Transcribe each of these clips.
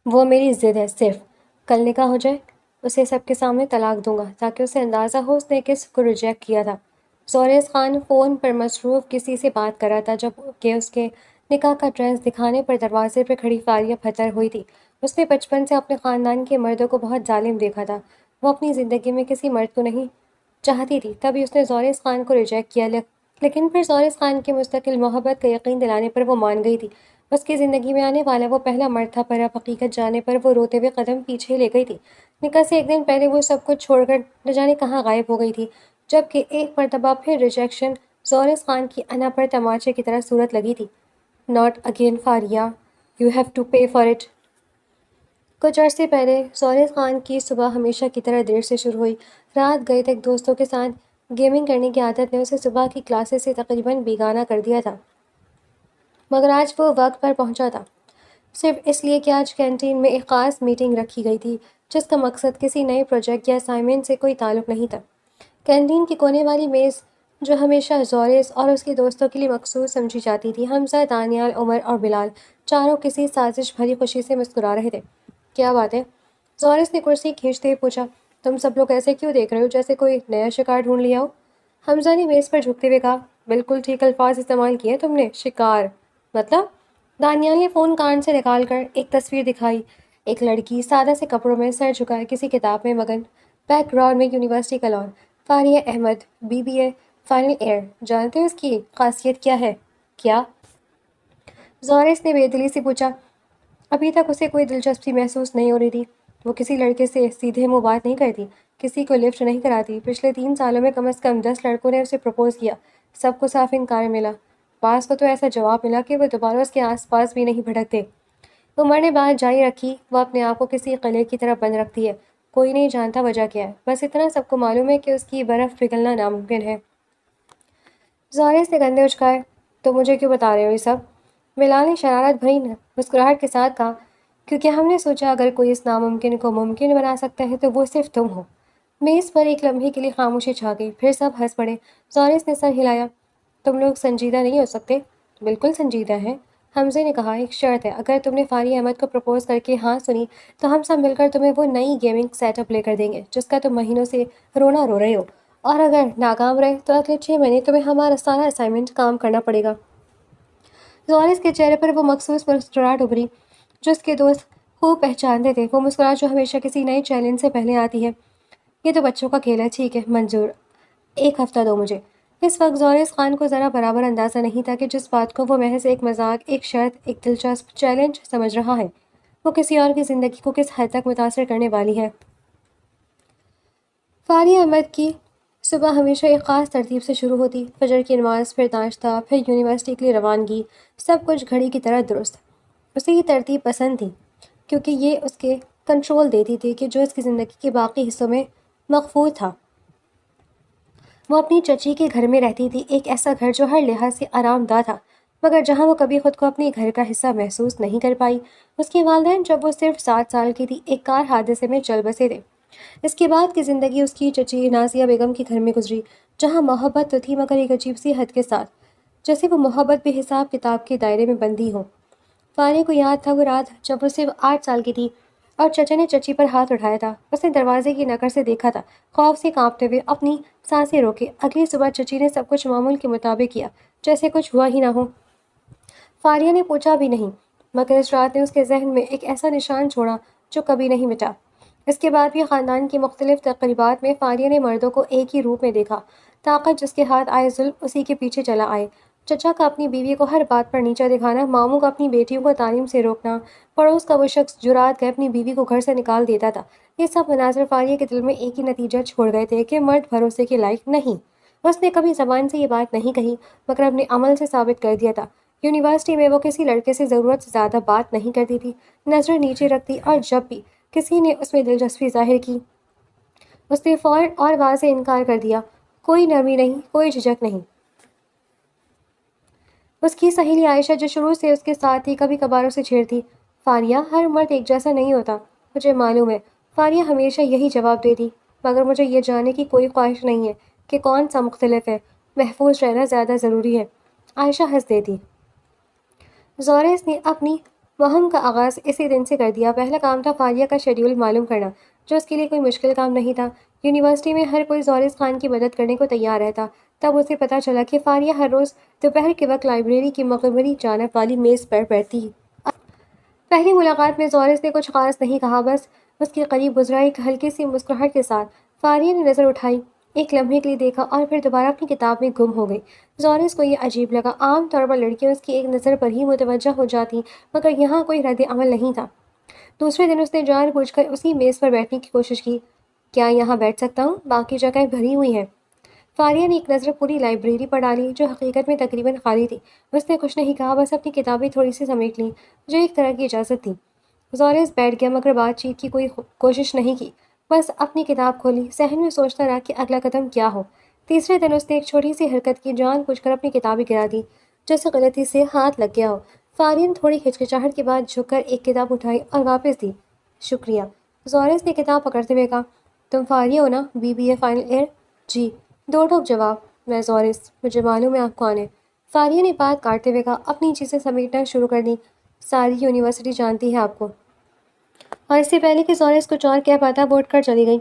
وہ میری ضد ہے صرف، کل نکاح ہو جائے اسے سب کے سامنے طلاق دوں گا تاکہ اسے اندازہ ہو اس نے کس کو ریجیکٹ کیا تھا۔ زوریز خان فون پر مصروف کسی سے بات کر رہا تھا جب کہ اس کے نکاح کا ڈریس دکھانے پر دروازے پر کھڑی فاریہ پھتر ہوئی تھی۔ اس نے بچپن سے اپنے خاندان کے مردوں کو بہت ظالم دیکھا تھا، وہ اپنی زندگی میں کسی مرد کو نہیں چاہتی تھی، تبھی اس نے زوریز خان کو ریجیکٹ کیا، لیکن پھر زوریز خان کی مستقل محبت کا یقین دلانے پر وہ مان گئی تھی۔ اس کی زندگی میں آنے والا وہ پہلا مرد تھا، پر اب حقیقت جانے پر وہ روتے ہوئے قدم پیچھے لے گئی تھی۔ نکاح سے ایک دن پہلے وہ سب کچھ چھوڑ کر نہ جانے کہاں غائب ہو گئی تھی، جبکہ ایک مرتبہ پھر ریجیکشن زوریز خان کی انا پر تماچے کی طرح صورت لگی تھی۔ "Not again Fariya, you have to pay for it". کچھ عرصے پہلے زوریز خان کی صبح ہمیشہ کی طرح دیر سے شروع ہوئی۔ رات گئے تک دوستوں کے ساتھ گیمنگ کرنے کی عادت نے اسے صبح کی کلاسز سے تقریباً بیگانہ کر دیا تھا، مگر آج وہ وقت پر پہنچا تھا، صرف اس لیے کہ آج کینٹین میں ایک خاص میٹنگ رکھی گئی تھی جس کا مقصد کسی نئے پروجیکٹ یا اسائنمنٹ سے کوئی تعلق نہیں تھا۔ کینٹین کی کونے والی میز جو ہمیشہ زوریز اور اس کے دوستوں کے لیے مخصوص سمجھی جاتی تھی، حمزہ، دانیال، عمر اور بلال چاروں کسی سازش بھری خوشی سے مسکرا رہے تھے۔ "کیا بات ہے؟" زوریز نے کرسی کھینچتے ہوئے پوچھا۔ "تم سب لوگ ایسے کیوں دیکھ رہے ہو جیسے کوئی نیا شکار ڈھونڈ لیا ہو؟" حمزہ نے میز پر جھکتے ہوئے کہا۔ "بالکل ٹھیک الفاظ استعمال کیے تم نے، شکار مطلب۔" دانیال نے فون کان سے نکال کر ایک تصویر دکھائی، ایک لڑکی سادہ سے کپڑوں میں سر جھکائے کسی کتاب میں مگن، بیک گراؤنڈ میں یونیورسٹی کا lawn. "Fariya Ahmed, BBA final year, جانتے ہو اس کی خاصیت کیا ہے؟" "کیا؟" زوریس نے بے دلی سے پوچھا۔ ابھی تک اسے کوئی دلچسپی محسوس نہیں ہو رہی تھی۔ وہ کسی لڑکے سے سیدھے منہ بات نہیں کرتی، کسی کو لفٹ نہیں کراتی۔ پچھلے 3 سالوں میں کم از کم 10 لڑکوں نے اسے پرپوز کیا، سب کو صاف انکار ملا۔ بعض کو تو ایسا جواب ملا کہ وہ دوبارہ اس کے آس پاس بھی نہیں بھٹکتے۔ عمر نے بات جاری رکھی۔ "وہ اپنے آپ کو کسی قلعے کی طرح بند رکھتی ہے، کوئی نہیں جانتا وجہ کیا ہے، بس اتنا سب کو معلوم ہے کہ اس کی برف پگھلنا ناممکن ہے۔" زوریس نے کندھے اچکائے۔ "تو مجھے کیوں بتا رہے ہو یہ سب؟" بلال نے شرارت بھری مسکراہٹ کے ساتھ کہا۔ "کیونکہ ہم نے سوچا اگر کوئی اس ناممکن کو ممکن بنا سکتا ہے تو وہ صرف تم ہو۔" میز پر ایک لمحے کے لیے خاموشی چھا گئی، پھر سب ہنس پڑے۔ زوریس نے سر ہلایا۔ "تم لوگ سنجیدہ نہیں ہو سکتے؟" "بالکل سنجیدہ ہیں"۔ حمزے نے کہا۔ "ایک شرط ہے، اگر تم نے فاریہ احمد کو پرپوز کر کے ہاں سنی تو ہم سب مل کر تمہیں وہ نئی گیمنگ سیٹ اپ لے کر دیں گے جس کا تم مہینوں سے رونا رو رہے ہو، اور اگر ناکام رہے تو اگلے 6 مہینے تمہیں ہمارا سارا اسائنمنٹ کام کرنا پڑے گا۔" زوریس کے چہرے پر وہ مخصوص مسکراہٹ ابھری جو اس کے دوست خوب پہچانتے تھے، وہ مسکراہٹ جو ہمیشہ کسی نئے چیلنج سے پہلے آتی ہے۔ "یہ تو بچوں کا کھیل ہے، ٹھیک ہے، منظور، 1 ہفتہ دو مجھے۔" اس وقت زوریس خان کو ذرا برابر اندازہ نہیں تھا کہ جس بات کو وہ محض ایک مذاق، ایک شرط، ایک دلچسپ چیلنج سمجھ رہا ہے، وہ کسی اور کی زندگی کو کس حد تک متاثر کرنے والی ہے۔ فاریہ احمد کی صبح ہمیشہ ایک خاص ترتیب سے شروع ہوتی، فجر کی نماز، پھر ناشتہ، پھر یونیورسٹی کے لیے روانگی، سب کچھ گھڑی کی طرح درست۔ اسے یہ ترتیب پسند تھی کیونکہ یہ اس کے کنٹرول دیتی تھی کہ جو اس کی زندگی کے باقی حصوں میں مخفول تھا۔ وہ اپنی چچی کے گھر میں رہتی تھی، ایک ایسا گھر جو ہر لحاظ سے آرام دہ تھا، مگر جہاں وہ کبھی خود کو اپنے گھر کا حصہ محسوس نہیں کر پائی۔ اس کے والدین جب وہ صرف 7 سال کی تھی ایک کار حادثے میں چل بسے تھے۔ اس کے بعد کی زندگی اس کی چچی نازیہ بیگم کے گھر میں گزری، جہاں محبت تو تھی مگر ایک عجیب سی حد کے ساتھ، جیسے وہ محبت بھی حساب کتاب کے دائرے میں بندی ہو۔ فاریہ کو یاد تھا وہ رات جب وہ صرف 8 سال کی تھی اور چچا نے چچی پر ہاتھ اٹھایا تھا۔ اس نے دروازے کی نکر سے دیکھا تھا، خوف سے کانپتے ہوئے اپنی سانسیں روکے۔ اگلی صبح چچی نے سب کچھ معمول کے مطابق کیا، جیسے کچھ ہوا ہی نہ ہو۔ فاریہ نے پوچھا بھی نہیں، مگر اس رات نے اس کے ذہن میں ایک ایسا نشان چھوڑا جو کبھی نہیں مٹا۔ اس کے بعد بھی خاندان کی مختلف تقریبات میں فاریہ نے مردوں کو ایک ہی روپ میں دیکھا، طاقت جس کے ہاتھ آئے ظلم اسی کے پیچھے چلا آئے۔ چچا کا اپنی بیوی کو ہر بات پر نیچا دکھانا، ماموں کا اپنی بیٹیوں کو تعلیم سے روکنا، پڑوس کا وہ شخص جو رات گئے اپنی بیوی کو گھر سے نکال دیتا تھا، یہ سب مناظر فاریہ کے دل میں ایک ہی نتیجہ چھوڑ گئے تھے کہ مرد بھروسے کے لائق نہیں۔ اس نے کبھی زبان سے یہ بات نہیں کہی مگر اپنے عمل سے ثابت کر دیا تھا۔ یونیورسٹی میں وہ کسی لڑکے سے ضرورت سے زیادہ بات نہیں کرتی تھی، نظر نیچے رکھتی، اور جب بھی کسی نے اس میں دلچسپی ظاہر کی اس نے فوراً اور واضح انکار کر دیا، کوئی نرمی نہیں، کوئی جھجک نہیں۔ اس کی سہیلی عائشہ جو شروع سے اس کے ساتھ تھی کبھی کبھار اسے چھیڑتی۔ "فاریہ، ہر مرد ایک جیسا نہیں ہوتا، مجھے معلوم ہے"۔ فاریہ ہمیشہ یہی جواب دیتی، "مگر مجھے یہ جاننے کی کوئی خواہش نہیں ہے کہ کون سا مختلف ہے، محفوظ رہنا زیادہ ضروری ہے"۔ عائشہ ہنس دیتی۔ زوریس نے اپنی مہم کا آغاز اسی دن سے کر دیا۔ پہلا کام تھا فاریہ کا شیڈیول معلوم کرنا، جو اس کے لیے کوئی مشکل کام نہیں تھا۔ یونیورسٹی میں ہر کوئی زورس خان کی مدد کرنے کو تیار رہتا۔ تب اسے پتہ چلا کہ فاریہ ہر روز دوپہر کے وقت لائبریری کی مغربی جانب والی میز پر بیٹھتی ہے۔ پہلی ملاقات میں زورس نے کچھ خاص نہیں کہا، بس اس کے قریب گزرا ایک ہلکی سی مسکراہٹ کے ساتھ۔ فاریہ نے نظر اٹھائی، ایک لمحے کے لیے دیکھا اور پھر دوبارہ اپنی کتاب میں گم ہو گئی۔ زورس کو یہ عجیب لگا۔ عام طور پر لڑکیاں اس کی ایک نظر پر ہی متوجہ ہو جاتی، مگر یہاں کوئی رد عمل نہیں تھا۔ دوسرے دن اس نے جان بوجھ کر اسی میز پر بیٹھنے کی کوشش کی۔ کیا یہاں بیٹھ سکتا ہوں؟ باقی جگہیں بھری ہوئی ہیں۔ فاریہ نے ایک نظر پوری لائبریری پر ڈالی، جو حقیقت میں تقریباً خالی تھی۔ اس نے کچھ نہیں کہا، بس اپنی کتابیں تھوڑی سی سمیٹ لیں، جو ایک طرح کی اجازت تھی۔ زورس بیٹھ گیا، مگر بات چیت کی کوئی کوشش نہیں کی، بس اپنی کتاب کھولی، ذہن میں سوچتا رہا کہ اگلا قدم کیا ہو۔ تیسرے دن اس نے ایک چھوٹی سی حرکت کی، جان بوجھ کر اپنی کتابیں گرا دی، جیسے غلطی سے ہاتھ لگ گیا ہو۔ فاریہ نے تھوڑی ہچکچاہٹ کے بعد جھک کر ایک کتاب اٹھائی اور واپس دی۔ شکریہ۔ زورس نے کتاب پکڑتے ہوئے کہا، تم فاریہ ہو نا، BBA فائنل ایئر؟ جی، دو ٹوک جواب۔ میں زورس، مجھے معلوم ہے آپ کون ہیں۔ فاریہ نے بات کاٹتے ہوئے کہا، اپنی چیزیں سمیٹنا شروع کر دیں، ساری یونیورسٹی جانتی ہے آپ کو۔ اور اس سے پہلے کہ زورس کچھ اور کہہ پاتا، وہ اٹھ کر چلی گئی۔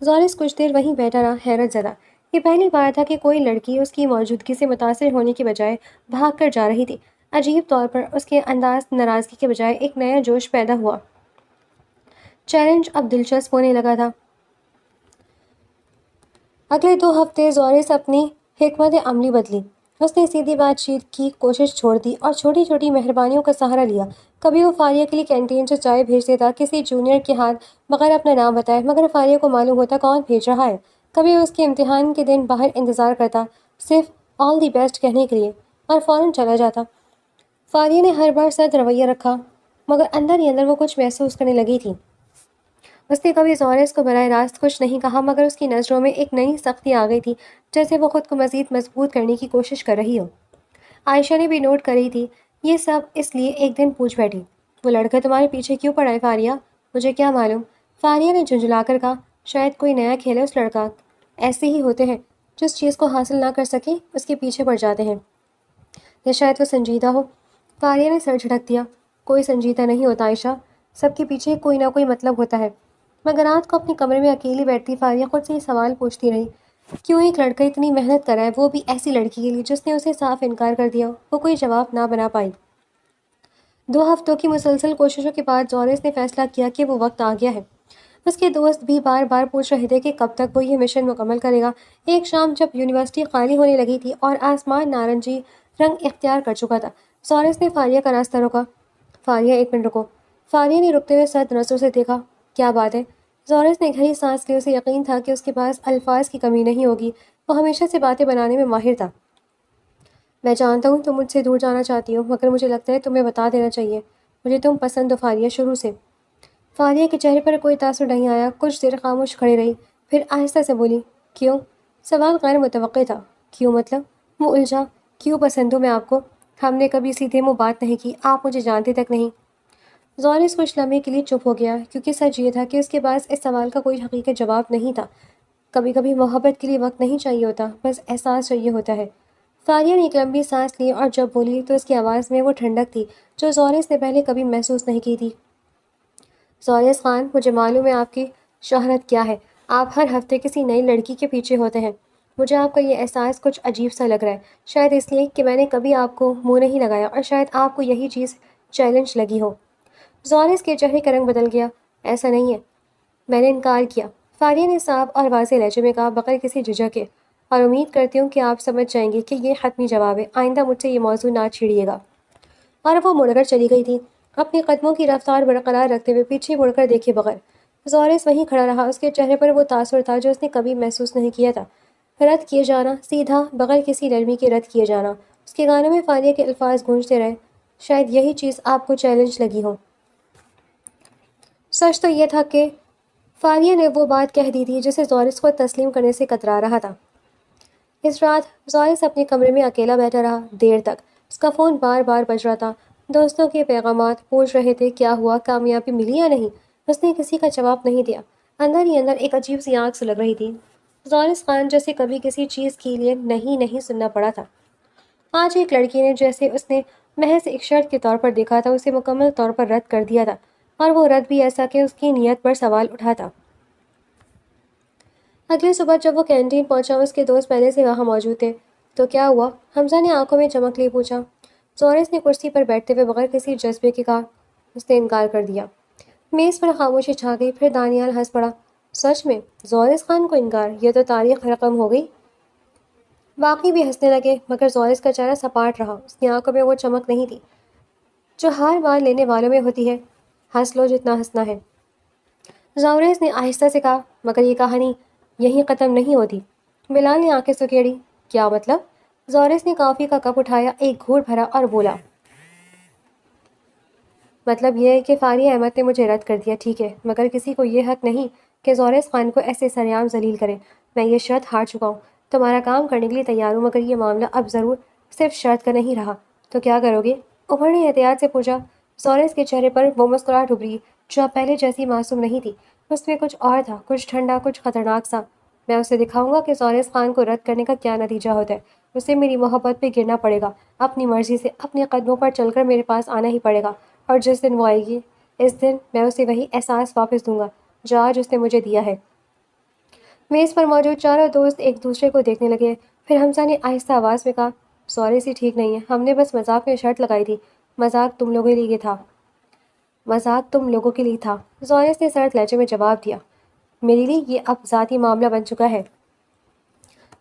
زورس کچھ دیر وہیں بیٹھا رہا، حیرت زدہ۔ یہ پہلی بار تھا کہ کوئی لڑکی اس کی موجودگی سے متاثر ہونے کی بجائے بھاگ کر جا رہی تھی۔ عجیب طور پر اس کے انداز ناراضگی کے بجائے ایک نیا جوش پیدا ہوا۔ چیلنج اب دلچسپ ہونے لگا تھا۔ اگلے 2 ہفتے زورس اپنی حکمت عملی بدلی۔ اس نے سیدھی بات چیت کی کوشش چھوڑ دی اور چھوٹی چھوٹی مہربانیوں کا سہارا لیا۔ کبھی وہ فاریہ کے لیے کینٹین سے چائے بھیج دیتا، کسی جونیئر کے ہاتھ، بغیر اپنا نام بتائے، مگر فاریہ کو معلوم ہوتا کون بھیج رہا ہے۔ کبھی وہ اس کے امتحان کے دن باہر انتظار کرتا، صرف آل دی بیسٹ کہنے کے لیے، اور فوراً چلا جاتا۔ فاریہ نے ہر بار سرد رویہ رکھا، مگر اندر ہی اندر وہ کچھ محسوس کرنے لگی تھی۔ اس نے کبھی زورس کو براہ راست کچھ نہیں کہا، مگر اس کی نظروں میں ایک نئی سختی آ گئی تھی، جیسے وہ خود کو مزید مضبوط کرنے کی کوشش کر رہی ہو۔ عائشہ نے بھی نوٹ کر رہی تھی۔ یہ سب اس لیے ایک دن پوچھ بیٹھی، وہ لڑکا تمہارے پیچھے کیوں پڑا ہے فاریہ؟ مجھے کیا معلوم؟ فاریہ نے جھنجھلا کر کہا، شاید کوئی نیا کھیل ہے اس لڑکا۔ ایسے ہی ہوتے ہیں، جس چیز کو حاصل نہ کر سکیں اس کے پیچھے پڑ جاتے ہیں۔ یا شاید وہ سنجیدہ ہو۔ فاریہ نے سر جھٹک دیا، کوئی سنجیدہ نہیں ہوتا عائشہ، سب کے پیچھے کوئی نہ کوئی مطلب ہوتا ہے۔ مگر رات کو اپنے کمرے میں اکیلی بیٹھتی فاریہ خود سے یہ سوال پوچھتی رہی، کیوں ایک لڑکا اتنی محنت کر رہا ہے، وہ بھی ایسی لڑکی کے لیے جس نے اسے صاف انکار کر دیا؟ وہ کوئی جواب نہ بنا پائی۔ 2 ہفتوں کی مسلسل کوششوں کے بعد زورس نے فیصلہ کیا کہ وہ وقت آ گیا ہے۔ اس کے دوست بھی بار بار پوچھ رہے تھے کہ کب تک وہ یہ مشن مکمل کرے گا۔ ایک شام جب یونیورسٹی خالی ہونے لگی تھی اور آسمان نارنجی رنگ اختیار کر چکا تھا، زورس نے فاریہ کا راستہ روکا۔ فاریہ، 1 منٹ رکو۔ فاریہ نے رکتے ہوئے سرد نظروں سے دیکھا، کیا بات ہے؟ زورس نے گہری سانس لی، اسے یقین تھا کہ اس کے پاس الفاظ کی کمی نہیں ہوگی، وہ ہمیشہ سے باتیں بنانے میں ماہر تھا۔ میں جانتا ہوں تم مجھ سے دور جانا چاہتی ہو، مگر مجھے لگتا ہے تمہیں بتا دینا چاہیے، مجھے تم پسند ہو فاریہ، شروع سے۔ فاریہ کے چہرے پر کوئی تاثر نہیں آیا، کچھ دیر خاموش کھڑی رہی، پھر آہستہ سے بولی، کیوں؟ سوال غیر متوقع تھا۔ کیوں مطلب؟ وہ الجھا، کیوں پسند ہوں میں آپ کو؟ ہم نے کبھی سیدھے منہ بات نہیں کی، آپ مجھے جانتے تک نہیں۔ زورس کچھ لمحے کے لیے چپ ہو گیا، کیونکہ سچ یہ تھا کہ اس کے پاس اس سوال کا کوئی حقیقی جواب نہیں تھا۔ کبھی کبھی محبت کے لیے وقت نہیں چاہیے ہوتا، بس احساس چاہیے ہوتا ہے۔ فاریہ نے ایک لمبی سانس لی اور جب بولی تو اس کی آواز میں وہ ٹھنڈک تھی جو زورس نے پہلے کبھی محسوس نہیں کی تھی۔ زورس خان، مجھے معلوم ہے آپ کی شہرت کیا ہے، آپ ہر ہفتے کسی نئی لڑکی کے پیچھے ہوتے ہیں۔ مجھے آپ کا یہ احساس کچھ عجیب سا لگ رہا ہے، شاید اس لیے کہ میں نے کبھی آپ کو منہ نہیں لگایا، اور شاید آپ کو یہی چیز چیلنج لگی ہو۔ زورس کے چہرے کا رنگ بدل گیا، ایسا نہیں ہے، میں نے انکار کیا، فاریہ نے صاف اور واضح لہجے میں کہا، بغیر کسی جھجک کے، اور امید کرتی ہوں کہ آپ سمجھ جائیں گے کہ یہ حتمی جواب ہے، آئندہ مجھ سے یہ موضوع نہ چھیڑیے گا۔ اور وہ مڑ کر چلی گئی تھی، اپنے قدموں کی رفتار برقرار رکھتے ہوئے پیچھے مڑ کر دیکھے بغیر۔ زورس وہیں کھڑا رہا، اس کے چہرے پر وہ تاثر تھا جو اس نے کبھی محسوس نہیں کیا تھا، رد کیے جانا، سیدھا، بغیر کسی نرمی کے رد کیے جانا۔ اس کے گانوں میں فاریہ کے الفاظ گونجتے رہے، شاید یہی چیز آپ کو چیلنج لگی ہو۔ سچ تو یہ تھا کہ فاریہ نے وہ بات کہہ دی تھی جسے زورس کو تسلیم کرنے سے کترا رہا تھا۔ اس رات زورس اپنے کمرے میں اکیلا بیٹھا رہا، دیر تک۔ اس کا فون بار بار بج رہا تھا، دوستوں کے پیغامات پوچھ رہے تھے کیا ہوا، کامیابی ملی یا نہیں۔ اس نے کسی کا جواب نہیں دیا، اندر ہی اندر ایک عجیب سی آنکھ سلگ رہی تھی۔ زورس خان جیسے کبھی کسی چیز کے لیے نہیں سننا پڑا تھا۔ آج ایک لڑکی نے، جیسے اس نے محض ایک شرط کے طور پر دیکھا تھا، اسے مکمل طور پر رد کر دیا تھا، اور وہ رد بھی ایسا کہ اس کی نیت پر سوال اٹھاتا۔ اگلی صبح جب وہ کینٹین پہنچا، اس کے دوست پہلے سے وہاں موجود تھے۔ تو کیا ہوا؟ حمزہ نے آنکھوں میں چمک لیے پوچھا۔ زورس نے کرسی پر بیٹھتے ہوئے بغیر کسی جذبے کے کہا، اس نے انکار کر دیا۔ میز پر خاموشی چھا گئی، پھر دانیال ہنس پڑا۔ سچ میں؟ زورس خان کو انکار؟ یہ تو تاریخ رقم ہو گئی۔ باقی بھی ہنسنے لگے، مگر زورس کا چہرہ سپاٹ رہا، اس کی آنکھوں میں وہ چمک نہیں تھی جو ہار مان لینے والوں میں ہوتی ہے۔ ہنس لو جتنا ہنسنا ہے، زورس نے آہستہ سے کہا، مگر یہ کہانی یہیں ختم نہیں ہوتی۔ بلال نے آنکھیں سکیڑی۔ کیا مطلب؟ زورس نے کافی کا کپ اٹھایا، ایک گھونٹ بھرا اور بولا، مطلب یہ ہے کہ فاریہ احمد نے مجھے رد کر دیا، ٹھیک ہے، مگر کسی کو یہ حق نہیں کہ زورس خان کو ایسے سرعام ذلیل کرے۔ میں یہ شرط ہار چکا ہوں، تمہارا کام کرنے کے لیے تیار ہوں، مگر یہ معاملہ اب ضرور صرف شرط کا نہیں رہا۔ تو کیا کرو گے؟ عمر نے احتیاط سے پوچھا۔ زورس کے چہرے پر وہ مسکراہٹ ابھری جو اب پہلے جیسی معصوم نہیں تھی، اس میں کچھ اور تھا، کچھ ٹھنڈا، کچھ خطرناک سا۔ میں اسے دکھاؤں گا کہ زورس خان کو رد کرنے کا کیا نتیجہ ہوتا ہے۔ اسے میری محبت پہ گرنا پڑے گا، اپنی مرضی سے اپنے قدموں پر چل کر میرے پاس آنا ہی پڑے گا، اور جس دن وہ آئے گی، اس دن میں اسے وہی احساس واپس دوں گا جو آج اس نے مجھے دیا ہے۔ میز پر موجود چاروں دوست ایک دوسرے کو دیکھنے لگے، پھر حمزہ نے آہستہ آواز میں کہا، زورس ہی ٹھیک نہیں ہے، ہم نے بس مذاق میں شرط لگائی تھی، مذاق تم لوگوں کے لیے تھا، مذاق تم لوگوں کے لیے تھا۔ زورس نے سرد لہجے میں جواب دیا، میرے لیے یہ اب ذاتی معاملہ بن چکا ہے۔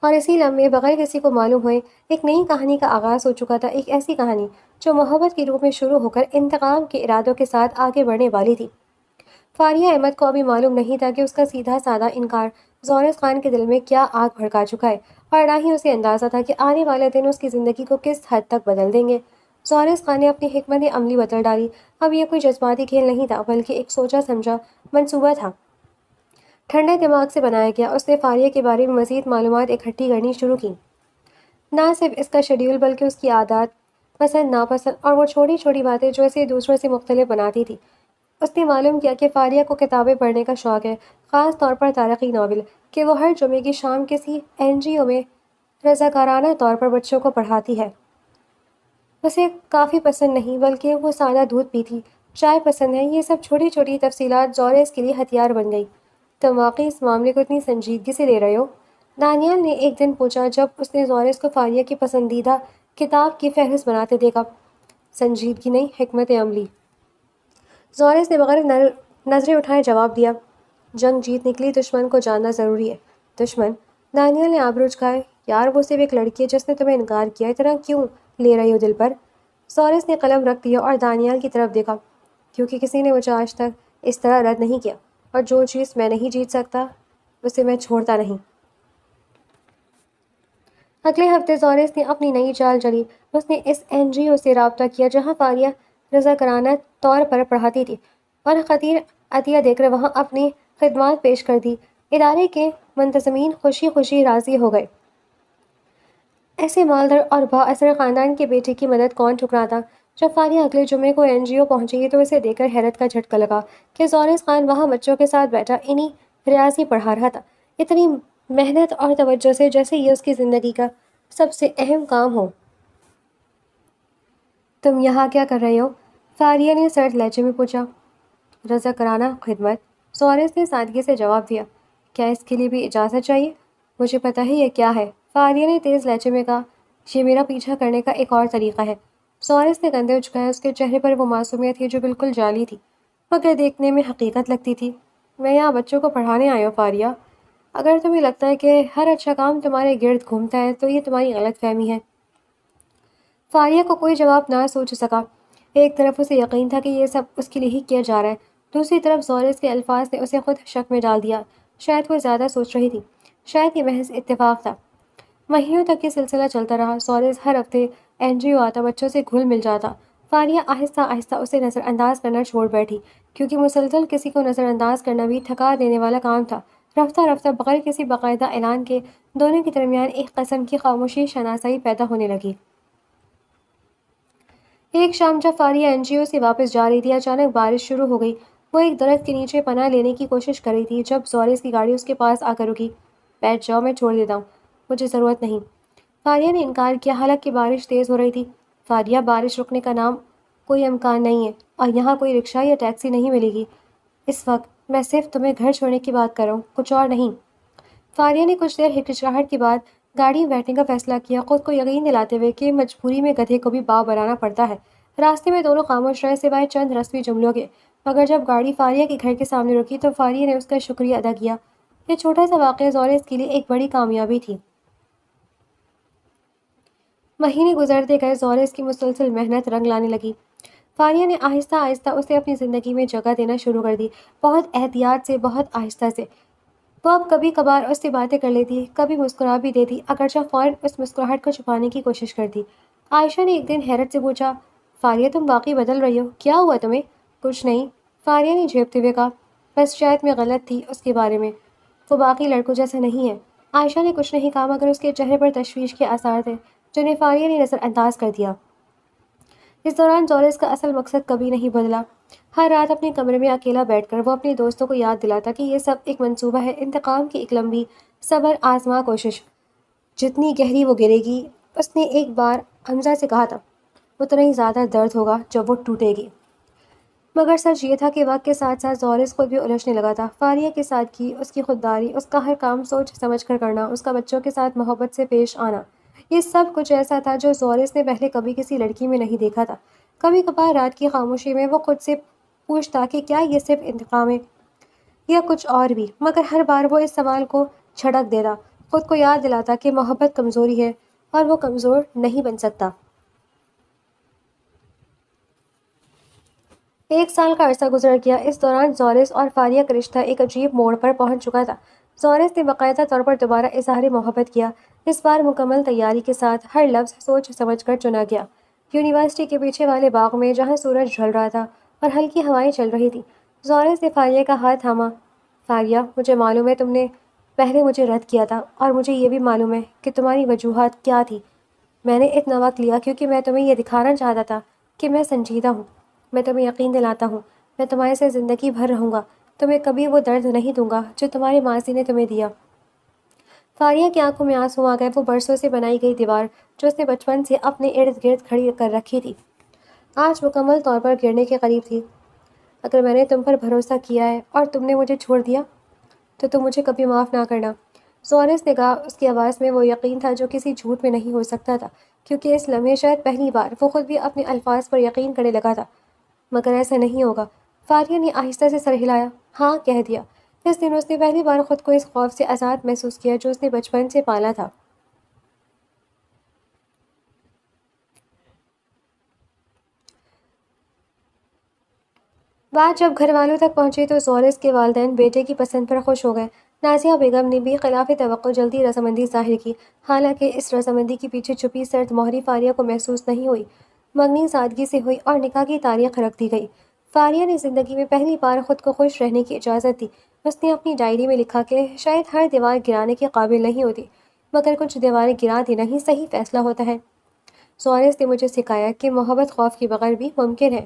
اور اسی لمحے بغیر کسی کو معلوم ہوئے ایک نئی کہانی کا آغاز ہو چکا تھا، ایک ایسی کہانی جو محبت کے روپ میں شروع ہو کر انتقام کے ارادوں کے ساتھ آگے بڑھنے والی تھی۔ فاریہ احمد کو ابھی معلوم نہیں تھا کہ اس کا سیدھا سادہ انکار زورس خان کے دل میں کیا آگ بھڑکا چکا ہے، اور نہ ہی اسے اندازہ تھا کہ آنے والے دن اس کی زندگی کو کس حد تک بدل دیں گے۔ زورس خان نے اپنی حکمت عملی بدل ڈالی، اب یہ کوئی جذباتی کھیل نہیں تھا، بلکہ ایک سوچا سمجھا منصوبہ تھا، ٹھنڈے دماغ سے بنایا گیا۔ اس نے فاریہ کے بارے میں مزید معلومات اکٹھی کرنی شروع کی، نہ صرف اس کا شیڈول بلکہ اس کی عادات، پسند ناپسند، اور وہ چھوٹی چھوٹی باتیں جو اسے دوسروں سے مختلف بناتی تھی۔ اس نے معلوم کیا کہ فاریہ کو کتابیں پڑھنے کا شوق ہے، خاص طور پر تاریخی ناول، کہ وہ ہر جمعے کی شام کسی NGO میں رضاکارانہ طور پر بچوں کو پڑھاتی ہے۔ اسے کافی پسند نہیں، بلکہ وہ سادہ دودھ پیتی، چائے پسند ہے۔ یہ سب چھوٹی چھوٹی تفصیلات زورس کے لیے ہتھیار بن گئی۔ تم واقعی اس معاملے کو اتنی سنجیدگی سے لے رہے ہو؟ دانیال نے ایک دن پوچھا جب اس نے زورس کو فاریہ کی پسندیدہ کتاب کی فہرست بناتے دیکھا۔ سنجیدگی نہیں، حکمت عملی، زورس نے بغیر نظریں اٹھائے جواب دیا۔ جنگ جیت نکلی، دشمن کو جاننا ضروری ہے۔ دشمن؟ دانیال نے آبرو جھکائے۔ یار وہ صرف ایک لڑکی ہے جس نے تمہیں انکار کیا، اتنا کیوں لے رہی ہو دل پر؟ زورس نے قلم رکھ دیا اور دانیال کی طرف دیکھا۔ کیونکہ کسی نے مجھے آج تک اس طرح رد نہیں کیا، اور جو چیز میں نہیں جیت سکتا اسے میں چھوڑتا نہیں۔ اگلے ہفتے زورس نے اپنی نئی چال چلی۔ اس نے اس NGO سے رابطہ کیا جہاں فاریہ رضاکارانہ طور پر پڑھاتی تھی، اور خطیر عطیہ دے کر وہاں اپنی خدمات پیش کر دی۔ ادارے کے منتظمین خوشی خوشی راضی ہو گئے۔ ایسے مالدار اور با اثر خاندان کے بیٹے کی مدد کون ٹھکراتا؟ جب فاریہ اگلے جمعے کو NGO پہنچی تو اسے دیکھ کر حیرت کا جھٹکا لگا کہ زورس خان وہاں بچوں کے ساتھ بیٹھا انہی ریاضی پڑھا رہا تھا، اتنی محنت اور توجہ سے جیسے یہ اس کی زندگی کا سب سے اہم کام ہو۔ تم یہاں کیا کر رہے ہو؟ فاریہ نے سرد لہجے میں پوچھا۔ رضاکارانہ خدمت، زورس نے سادگی سے جواب دیا۔ کیا اس کے لیے بھی اجازت چاہیے؟ مجھے پتہ ہے یہ کیا ہے، فاریہ نے تیز لہجے میں کہا۔ یہ میرا پیچھا کرنے کا ایک اور طریقہ ہے۔ زورس نے کندھے اچکائے، اس کے چہرے پر وہ معصومیت تھی جو بالکل جعلی تھی، مگر دیکھنے میں حقیقت لگتی تھی۔ میں یہاں بچوں کو پڑھانے آیا ہوں فاریہ، اگر تمہیں لگتا ہے کہ ہر اچھا کام تمہارے گرد گھومتا ہے تو یہ تمہاری غلط فہمی ہے۔ فاریہ کو کوئی جواب نہ سوچ سکا۔ ایک طرف اسے یقین تھا کہ یہ سب اس کے لیے ہی کیا جا رہا ہے، دوسری طرف زورس کے الفاظ نے اسے خود شک میں ڈال دیا۔ شاید وہ زیادہ سوچ رہی تھی، شاید یہ محض اتفاق تھا۔ مہینوں تک یہ سلسلہ چلتا رہا۔ زورس ہر ہفتے NGO آتا، بچوں سے گھل مل جاتا۔ فاریہ آہستہ آہستہ اسے نظر انداز کرنا چھوڑ بیٹھی، کیونکہ مسلسل کسی کو نظر انداز کرنا بھی تھکا دینے والا کام تھا۔ رفتہ رفتہ بغیر کسی باقاعدہ اعلان کے دونوں کے درمیان ایک قسم کی خاموشی شناسائی پیدا ہونے لگی۔ ایک شام جب فاریہ NGO سے واپس جا رہی تھی، اچانک بارش شروع ہو گئی۔ وہ ایک درخت کے نیچے پناہ لینے کی کوشش کر رہی تھی جب زورس کی گاڑی اس کے پاس آ کر رکی۔ بیٹھ جاؤ، میں چھوڑ دیتا ہوں، مجھے ضرورت نہیں۔ فاریہ نے انکار کیا، حالانکہ بارش تیز ہو رہی تھی۔ فاریہ، بارش رکنے کا نام کوئی امکان نہیں ہے، اور یہاں کوئی رکشہ یا ٹیکسی نہیں ملے گی اس وقت۔ میں صرف تمہیں گھر چھوڑنے کی بات کر رہا ہوں، کچھ اور نہیں۔ فاریہ نے کچھ دیر ہچکچاہٹ کے بعد گاڑی میں بیٹھنے کا فیصلہ کیا، خود کو یقین دلاتے ہوئے کہ مجبوری میں گدھے کو بھی باؤ بنانا پڑتا ہے۔ راستے میں دونوں خاموش رہے سوائے چند رسمی جملوں کے، مگر جب گاڑی فاریہ کے گھر کے سامنے رکی تو فاریہ نے اس کا شکریہ ادا کیا۔ یہ چھوٹا سا واقعہ زورس کے لیے ایک بڑی کامیابی تھی۔ مہینے گزرتے گئے، زورس کی مسلسل محنت رنگ لانے لگی۔ فاریہ نے آہستہ آہستہ اسے اپنی زندگی میں جگہ دینا شروع کر دی، بہت احتیاط سے، بہت آہستہ سے۔ وہ اب کبھی کبھار اس سے باتیں کر لیتی، کبھی مسکرا بھی دیتی، اگرچہ فوراً اس مسکراہٹ کو چھپانے کی کوشش کرتی۔ عائشہ نے ایک دن حیرت سے پوچھا، فاریہ تم واقعی بدل رہی ہو، کیا ہوا تمہیں؟ کچھ نہیں، فاریہ نے جھیپتے ہوئے کہا، بس شاید میں غلط تھی اس کے بارے میں، وہ باقی لڑکوں جیسا نہیں ہے۔ عائشہ نے کچھ نہیں کہا، مگر اس کے چہرے پر تشویش کے آثار تھے جنہیں فاریہ نے نظر انداز کر دیا۔ اس دوران زورس کا اصل مقصد کبھی نہیں بدلا۔ ہر رات اپنے کمرے میں اکیلا بیٹھ کر وہ اپنے دوستوں کو یاد دلاتا کہ یہ سب ایک منصوبہ ہے، انتقام کی ایک لمبی، صبر آزما کوشش۔ جتنی گہری وہ گرے گی، اس نے ایک بار حمزہ سے کہا تھا، اتنا ہی زیادہ درد ہوگا جب وہ ٹوٹے گی۔ مگر سچ یہ تھا کہ وقت کے ساتھ ساتھ زورس خود بھی الجھنے لگا تھا۔ فاریہ کے ساتھ کی اس کی خودداری، اس کا ہر کام سوچ سمجھ کر کرنا، اس کا بچوں کے ساتھ محبت سے پیش آنا، یہ سب کچھ ایسا تھا جو زورس نے پہلے کبھی کسی لڑکی میں نہیں دیکھا تھا۔ کبھی کبھار رات کی خاموشی میں وہ خود سے پوچھتا کہ کیا یہ صرف انتقام ہے یا کچھ اور بھی، مگر ہر بار وہ اس سوال کو چھڑک دیتا، خود کو یاد دلاتا کہ محبت کمزوری ہے اور وہ کمزور نہیں بن سکتا۔ 1 سال کا عرصہ گزر گیا۔ اس دوران زورس اور فاریہ کا رشتہ ایک عجیب موڑ پر پہنچ چکا تھا۔ زورس نے باقاعدہ طور پر دوبارہ اظہار محبت کیا، اس بار مکمل تیاری کے ساتھ، ہر لفظ سوچ سمجھ کر چنا گیا۔ یونیورسٹی کے پیچھے والے باغ میں، جہاں سورج ڈھل رہا تھا اور ہلکی ہوائیں چل رہی تھیں، زورس نے فاریہ کا ہاتھ تھاما۔ فاریہ، مجھے معلوم ہے تم نے پہلے مجھے رد کیا تھا، اور مجھے یہ بھی معلوم ہے کہ تمہاری وجوہات کیا تھی۔ میں نے اتنا وقت لیا کیونکہ میں تمہیں یہ دکھانا چاہتا تھا کہ میں سنجیدہ ہوں۔ میں تمہیں یقین دلاتا ہوں، میں تمہارے سے زندگی بھر رہوں گا، تمہیں کبھی وہ درد نہیں دوں گا جو تمہارے ماضی نے تمہیں دیا۔ فاریہ کی آنکھوں میں آنسو آ گئے۔ وہ برسوں سے بنائی گئی دیوار جو اس نے بچپن سے اپنے ارد گرد کھڑی کر رکھی تھی، آج مکمل طور پر گرنے کے قریب تھی۔ اگر میں نے تم پر بھروسہ کیا ہے اور تم نے مجھے چھوڑ دیا تو تم مجھے کبھی معاف نہ کرنا، زورس نے کہا۔ اس کی آواز میں وہ یقین تھا جو کسی جھوٹ میں نہیں ہو سکتا تھا، کیونکہ اس لمحے شاید پہلی بار وہ خود بھی اپنے الفاظ پر یقین کرنے لگا تھا۔ مگر ایسا نہیں ہوگا، فاریہ نے آہستہ سے سر ہلایا۔ ہاں، کہہ دیا۔ اس دن اس نے پہلی بار خود کو اس خوف سے آزاد محسوس کیا جو اس نے بچپن سے پالا تھا۔ بات جب گھر والوں تک پہنچی تو زورس کے والدین بیٹے کی پسند پر خوش ہو گئے۔ نازیہ بیگم نے بھی خلاف توقع جلدی رضامندی ظاہر کی، حالانکہ اس رضامندی کے پیچھے چھپی سرد مہری فاریہ کو محسوس نہیں ہوئی۔ منگنی سادگی سے ہوئی اور نکاح کی تاریخ رکھ دی گئی۔ فاریہ نے زندگی میں پہلی بار خود کو خوش رہنے کی اجازت دی۔ اس نے اپنی ڈائری میں لکھا کہ شاید ہر دیوار گرانے کے قابل نہیں ہوتی، مگر کچھ دیواریں گرا دینا ہی صحیح فیصلہ ہوتا ہے۔ زورس نے مجھے سکھایا کہ محبت خوف کے بغیر بھی ممکن ہے۔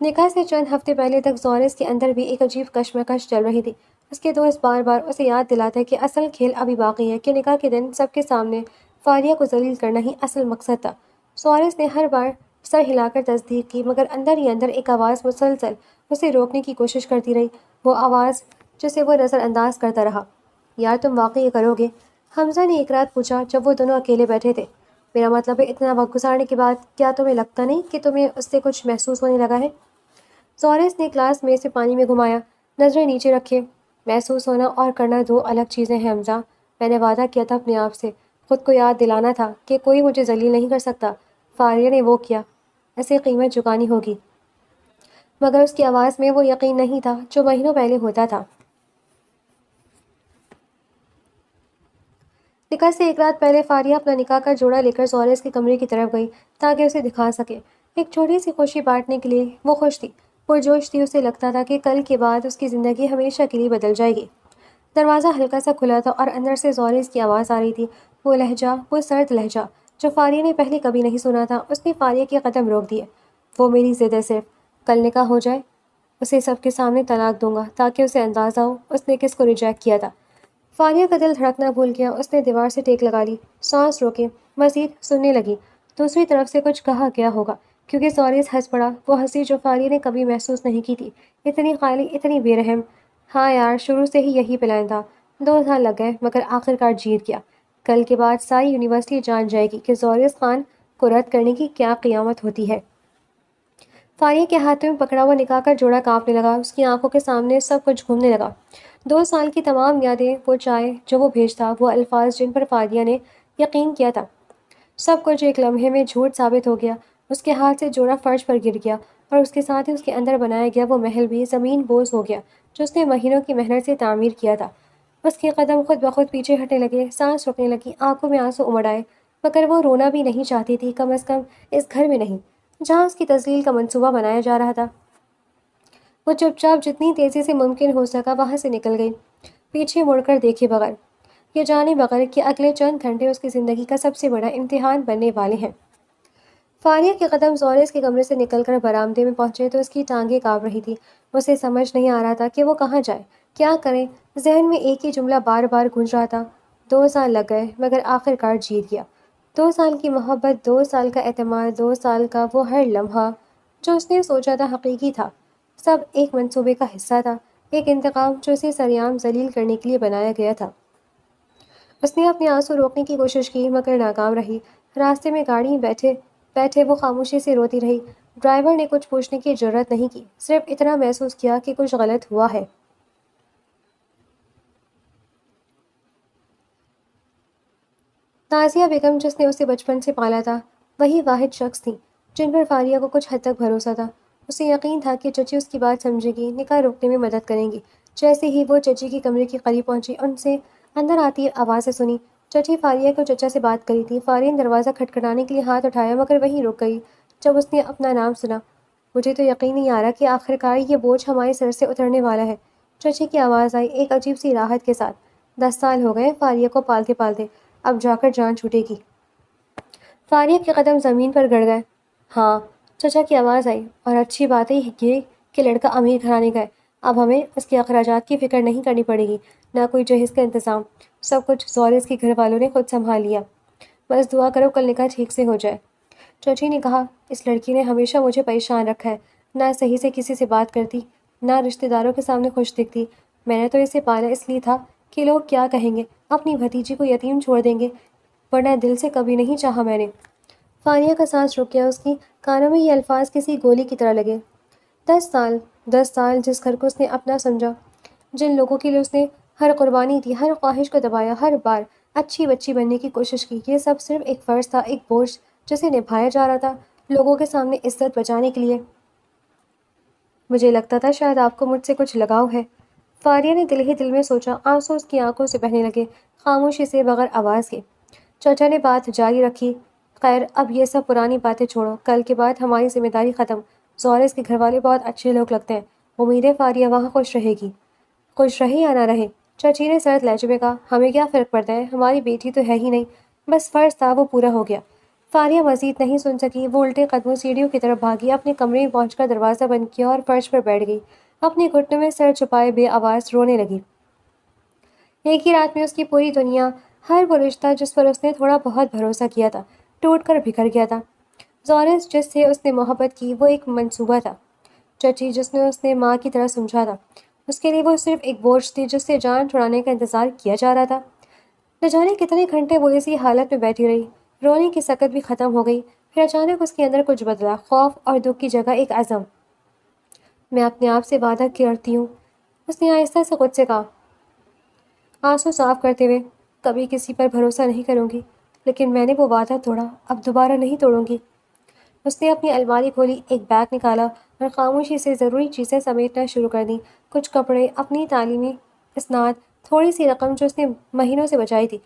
نکاح سے چند ہفتے پہلے تک زورس کے اندر بھی ایک عجیب کشمکش چل رہی تھی۔ اس کے دوست بار بار اسے یاد دلاتے کہ اصل کھیل ابھی باقی ہے، کہ نکاح کے دن سب کے سامنے فاریہ کو ذلیل کرنا ہی اصل مقصد تھا۔ زورس نے ہر بار سر ہلا کر تصدیق کی، مگر اندر ہی اندر ایک آواز مسلسل اسے روکنے کی کوشش کرتی رہی، وہ آواز جسے وہ نظر انداز کرتا رہا۔ یار، تم واقعی یہ کرو گے؟ حمزہ نے ایک رات پوچھا جب وہ دونوں اکیلے بیٹھے تھے۔ میرا مطلب ہے، اتنا وقت گزارنے کے بعد کیا تمہیں لگتا نہیں کہ تمہیں اس سے کچھ محسوس ہونے لگا ہے؟ زورس نے گلاس میں سے پانی میں گھمایا، نظریں نیچے رکھے۔ محسوس ہونا اور کرنا دو الگ چیزیں ہیں حمزہ۔ میں نے وعدہ کیا تھا اپنے آپ سے، خود کو یاد دلانا تھا کہ کوئی مجھے ذلیل نہیں کر سکتا۔ فاریہ نے وہ کیا، اسے قیمت چکانی ہوگی۔ مگر اس کی آواز میں وہ یقین نہیں تھا جو مہینوں پہلے ہوتا تھا۔ نکاح سے ایک رات پہلے فاریہ اپنا نکاح کا جوڑا لے کر زورس کے کمرے کی طرف گئی تاکہ اسے دکھا سکے۔ ایک چھوٹی سی خوشی بانٹنے کے لیے وہ خوش تھی، پرجوش تھی۔ اسے لگتا تھا کہ کل کے بعد اس کی زندگی ہمیشہ کے لیے بدل جائے گی۔ دروازہ ہلکا سا کھلا تھا اور اندر سے زورس کی آواز آ رہی تھی، وہ لہجہ، وہ سرد لہجہ جو فاریہ نے پہلے کبھی نہیں سنا تھا۔ اس نے فاریہ کے قدم روک دیے۔ وہ میری ضد ہے، صرف کل نکاح ہو جائے، اسے سب کے سامنے طلاق دوں گا تاکہ اسے اندازہ ہو اس نے کس کو ریجیکٹ کیا تھا۔ فاریہ کا دل دھڑکنا بھول گیا۔ اس نے دیوار سے ٹیک لگا لی، سانس روکے، مزید سننے لگی۔ دوسری طرف سے کچھ کہا گیا ہوگا کیونکہ سوریس ہنس پڑا، وہ ہنسی جو فاریہ نے کبھی محسوس نہیں کی تھی، اتنی خالی، اتنی بے رحم۔ ہاں یار، شروع سے ہی یہی پلان تھا۔ 2 سال لگ گئے مگر آخرکار جیت گیا۔ کل کے بعد ساری یونیورسٹی جان جائے گی کہ زوریس خان کو رد کرنے کی کیا قیامت ہوتی ہے۔ فاریہ کے ہاتھوں میں پکڑا ہوا نکاح کا جوڑا کانپنے لگا، اس کی آنکھوں کے سامنے سب کچھ گھومنے لگا۔ 2 سال کی تمام یادیں، وہ چائے جو وہ بھیجتا، وہ الفاظ جن پر فاریہ نے یقین کیا تھا، سب کچھ ایک لمحے میں جھوٹ ثابت ہو گیا۔ اس کے ہاتھ سے جوڑا فرش پر گر گیا اور اس کے ساتھ ہی اس کے اندر بنایا گیا وہ محل بھی زمین بوس ہو گیا جو اس نے مہینوں کی محنت سے تعمیر کیا تھا۔ اس کے قدم خود بخود پیچھے ہٹنے لگے، سانس رکنے لگی، آنکھوں میں آنسو امڑ آئے، مگر وہ رونا بھی نہیں چاہتی تھی، کم از کم اس گھر میں نہیں جہاں اس کی تذلیل کا منصوبہ بنایا جا رہا تھا۔ وہ چپ چاپ جتنی تیزی سے ممکن ہو سکا وہاں سے نکل گئی، پیچھے مڑ کر دیکھے بغیر، یہ جانے بغیر کہ اگلے چند گھنٹے اس کی زندگی کا سب سے بڑا امتحان بننے والے ہیں۔ فاریہ کے قدم زوریس کے کمرے سے نکل کر برآمدے میں پہنچے تو اس کی ٹانگیں کانپ رہی تھی۔ اسے سمجھ نہیں آ رہا تھا کہ وہ کہاں جائے، کیا کرے، ذہن میں ایک ہی جملہ بار بار گونج رہا تھا: 2 سال لگ گئے مگر آخرکار جیت گیا۔ 2 سال کی محبت، 2 سال کا اعتماد، 2 سال کا وہ ہر لمحہ جو اس نے سوچا تھا حقیقی تھا، سب ایک منصوبے کا حصہ تھا، ایک انتقام جو اسے سریعام ذلیل کرنے کے لیے بنایا گیا تھا۔ اس نے اپنے آنسو روکنے کی کوشش کی مگر ناکام رہی۔ راستے میں گاڑی میں بیٹھے بیٹھے وہ خاموشی سے روتی رہی۔ ڈرائیور نے کچھ پوچھنے کی جرات نہیں کی، صرف اتنا محسوس کیا کہ کچھ غلط ہوا ہے۔ نازیہ بیگم، جس نے اسے بچپن سے پالا تھا، وہی واحد شخص تھی جن پر فاریہ کو کچھ حد تک بھروسہ تھا۔ اسے یقین تھا کہ چچی اس کی بات سمجھے گی، نکاح روکنے میں مدد کریں گی۔ جیسے ہی وہ چچی کے کمرے کے قریب پہنچی، ان سے اندر آتی آوازیں سنی۔ چچی فاریہ کو چچا سے بات کری تھی۔ فاریہ نے دروازہ کھٹکھٹانے کے لیے ہاتھ اٹھایا مگر وہیں رک گئی جب اس نے اپنا نام سنا۔ مجھے تو یقین نہیں آ رہا کہ آخرکار یہ بوجھ ہمارے سر سے اترنے والا ہے، چچی کی آواز آئی ایک عجیب سی راحت کے ساتھ۔ 10 سال ہو گئے فاریہ کو پالتے پالتے، اب جا کر جان چھوٹے گی۔ فاریہ کے قدم زمین پر گڑ گئے۔ ہاں، چچا کی آواز آئی، اور اچھی بات ہے یہ کہ لڑکا امیر گھرانے کا ہے، اب ہمیں اس کے اخراجات کی فکر نہیں کرنی پڑے گی، نہ کوئی جہیز کا انتظام، سب کچھ زوریس کے گھر والوں نے خود سنبھال لیا۔ بس دعا کرو کل نکاح ٹھیک سے ہو جائے۔ چچی نے کہا، اس لڑکی نے ہمیشہ مجھے پریشان رکھا ہے، نہ صحیح سے کسی سے بات کرتی، نہ رشتہ داروں کے سامنے خوش دکھتی۔ میں نے تو اسے پالا اس لیے تھا کہ لوگ کیا کہیں گے، اپنی بھتیجی کو یتیم چھوڑ دیں گے، ورنہ دل سے کبھی نہیں چاہا میں نے۔ فاریہ کا سانس رک گیا، اس کی کانوں میں یہ الفاظ کسی گولی کی طرح لگے۔ 10 سال، 10 سال جس گھر کو اس نے اپنا سمجھا، جن لوگوں کے لیے اس نے ہر قربانی دی، ہر خواہش کو دبایا، ہر بار اچھی بچی بننے کی کوشش کی، یہ سب صرف ایک فرض تھا، ایک بوجھ جسے نبھایا جا رہا تھا لوگوں کے سامنے عزت بچانے کے لیے۔ مجھے لگتا تھا شاید آپ کو مجھ سے کچھ لگاؤ ہے، فاریہ نے دل ہی دل میں سوچا۔ آنسو اس کی آنکھوں سے بہنے لگے، خاموشی سے، بغیر آواز کے۔ چچا نے بات جاری رکھی، خیر اب یہ سب پرانی باتیں چھوڑو، کل کے بعد ہماری ذمہ داری ختم۔ زوریس کے گھر والے بہت اچھے لوگ لگتے ہیں، امید ہے فاریہ وہاں خوش رہے گی۔ خوش رہے یا نہ رہے، چچی نے سرد لہجے میں کہا، ہمیں کیا فرق پڑتا ہے، ہماری بیٹی تو ہے ہی نہیں، بس فرض تھا وہ پورا ہو گیا۔ فاریہ مزید نہیں سن سکی، وہ الٹے قدموں سیڑھیوں کی طرف بھاگی، اپنے کمرے میں پہنچ کر دروازہ بند کیا اور فرش پر بیٹھ گئی، اپنے گھٹنوں میں سر چھپائے بے آواز رونے لگی۔ ایک ہی رات میں اس کی پوری دنیا، ہر وہ رشتہ جس پر اس نے تھوڑا بہت بھروسہ کیا تھا، ٹوٹ کر بکھر گیا تھا۔ زوریس جس سے اس نے محبت کی وہ ایک منصوبہ تھا، چچی جس نے اس نے ماں کی طرح سمجھا تھا، اس کے لیے وہ صرف ایک بوجھ تھی جس سے جان چھڑانے کا انتظار کیا جا رہا تھا۔ نہ جانے کتنے گھنٹے وہ اسی حالت میں بیٹھی رہی، رونے کی سکت بھی ختم ہو گئی، پھر اچانک اس کے اندر کچھ بدلا، خوف اور دکھ کی جگہ ایک عزم۔ میں اپنے آپ سے وعدہ کرتی ہوں، اس نے آہستہ سے خود سے کہا، آنسو صاف کرتے ہوئے، کبھی کسی پر بھروسہ نہیں کروں گی، لیکن میں نے وہ وعدہ توڑا، اب دوبارہ نہیں توڑوں گی۔ اس نے اپنی الماری کھولی، ایک بیگ نکالا اور خاموشی سے ضروری چیزیں سمیٹنا شروع کر دیں، کچھ کپڑے، اپنی تعلیمی اسناد، تھوڑی سی رقم جو اس نے مہینوں سے بچائی تھی،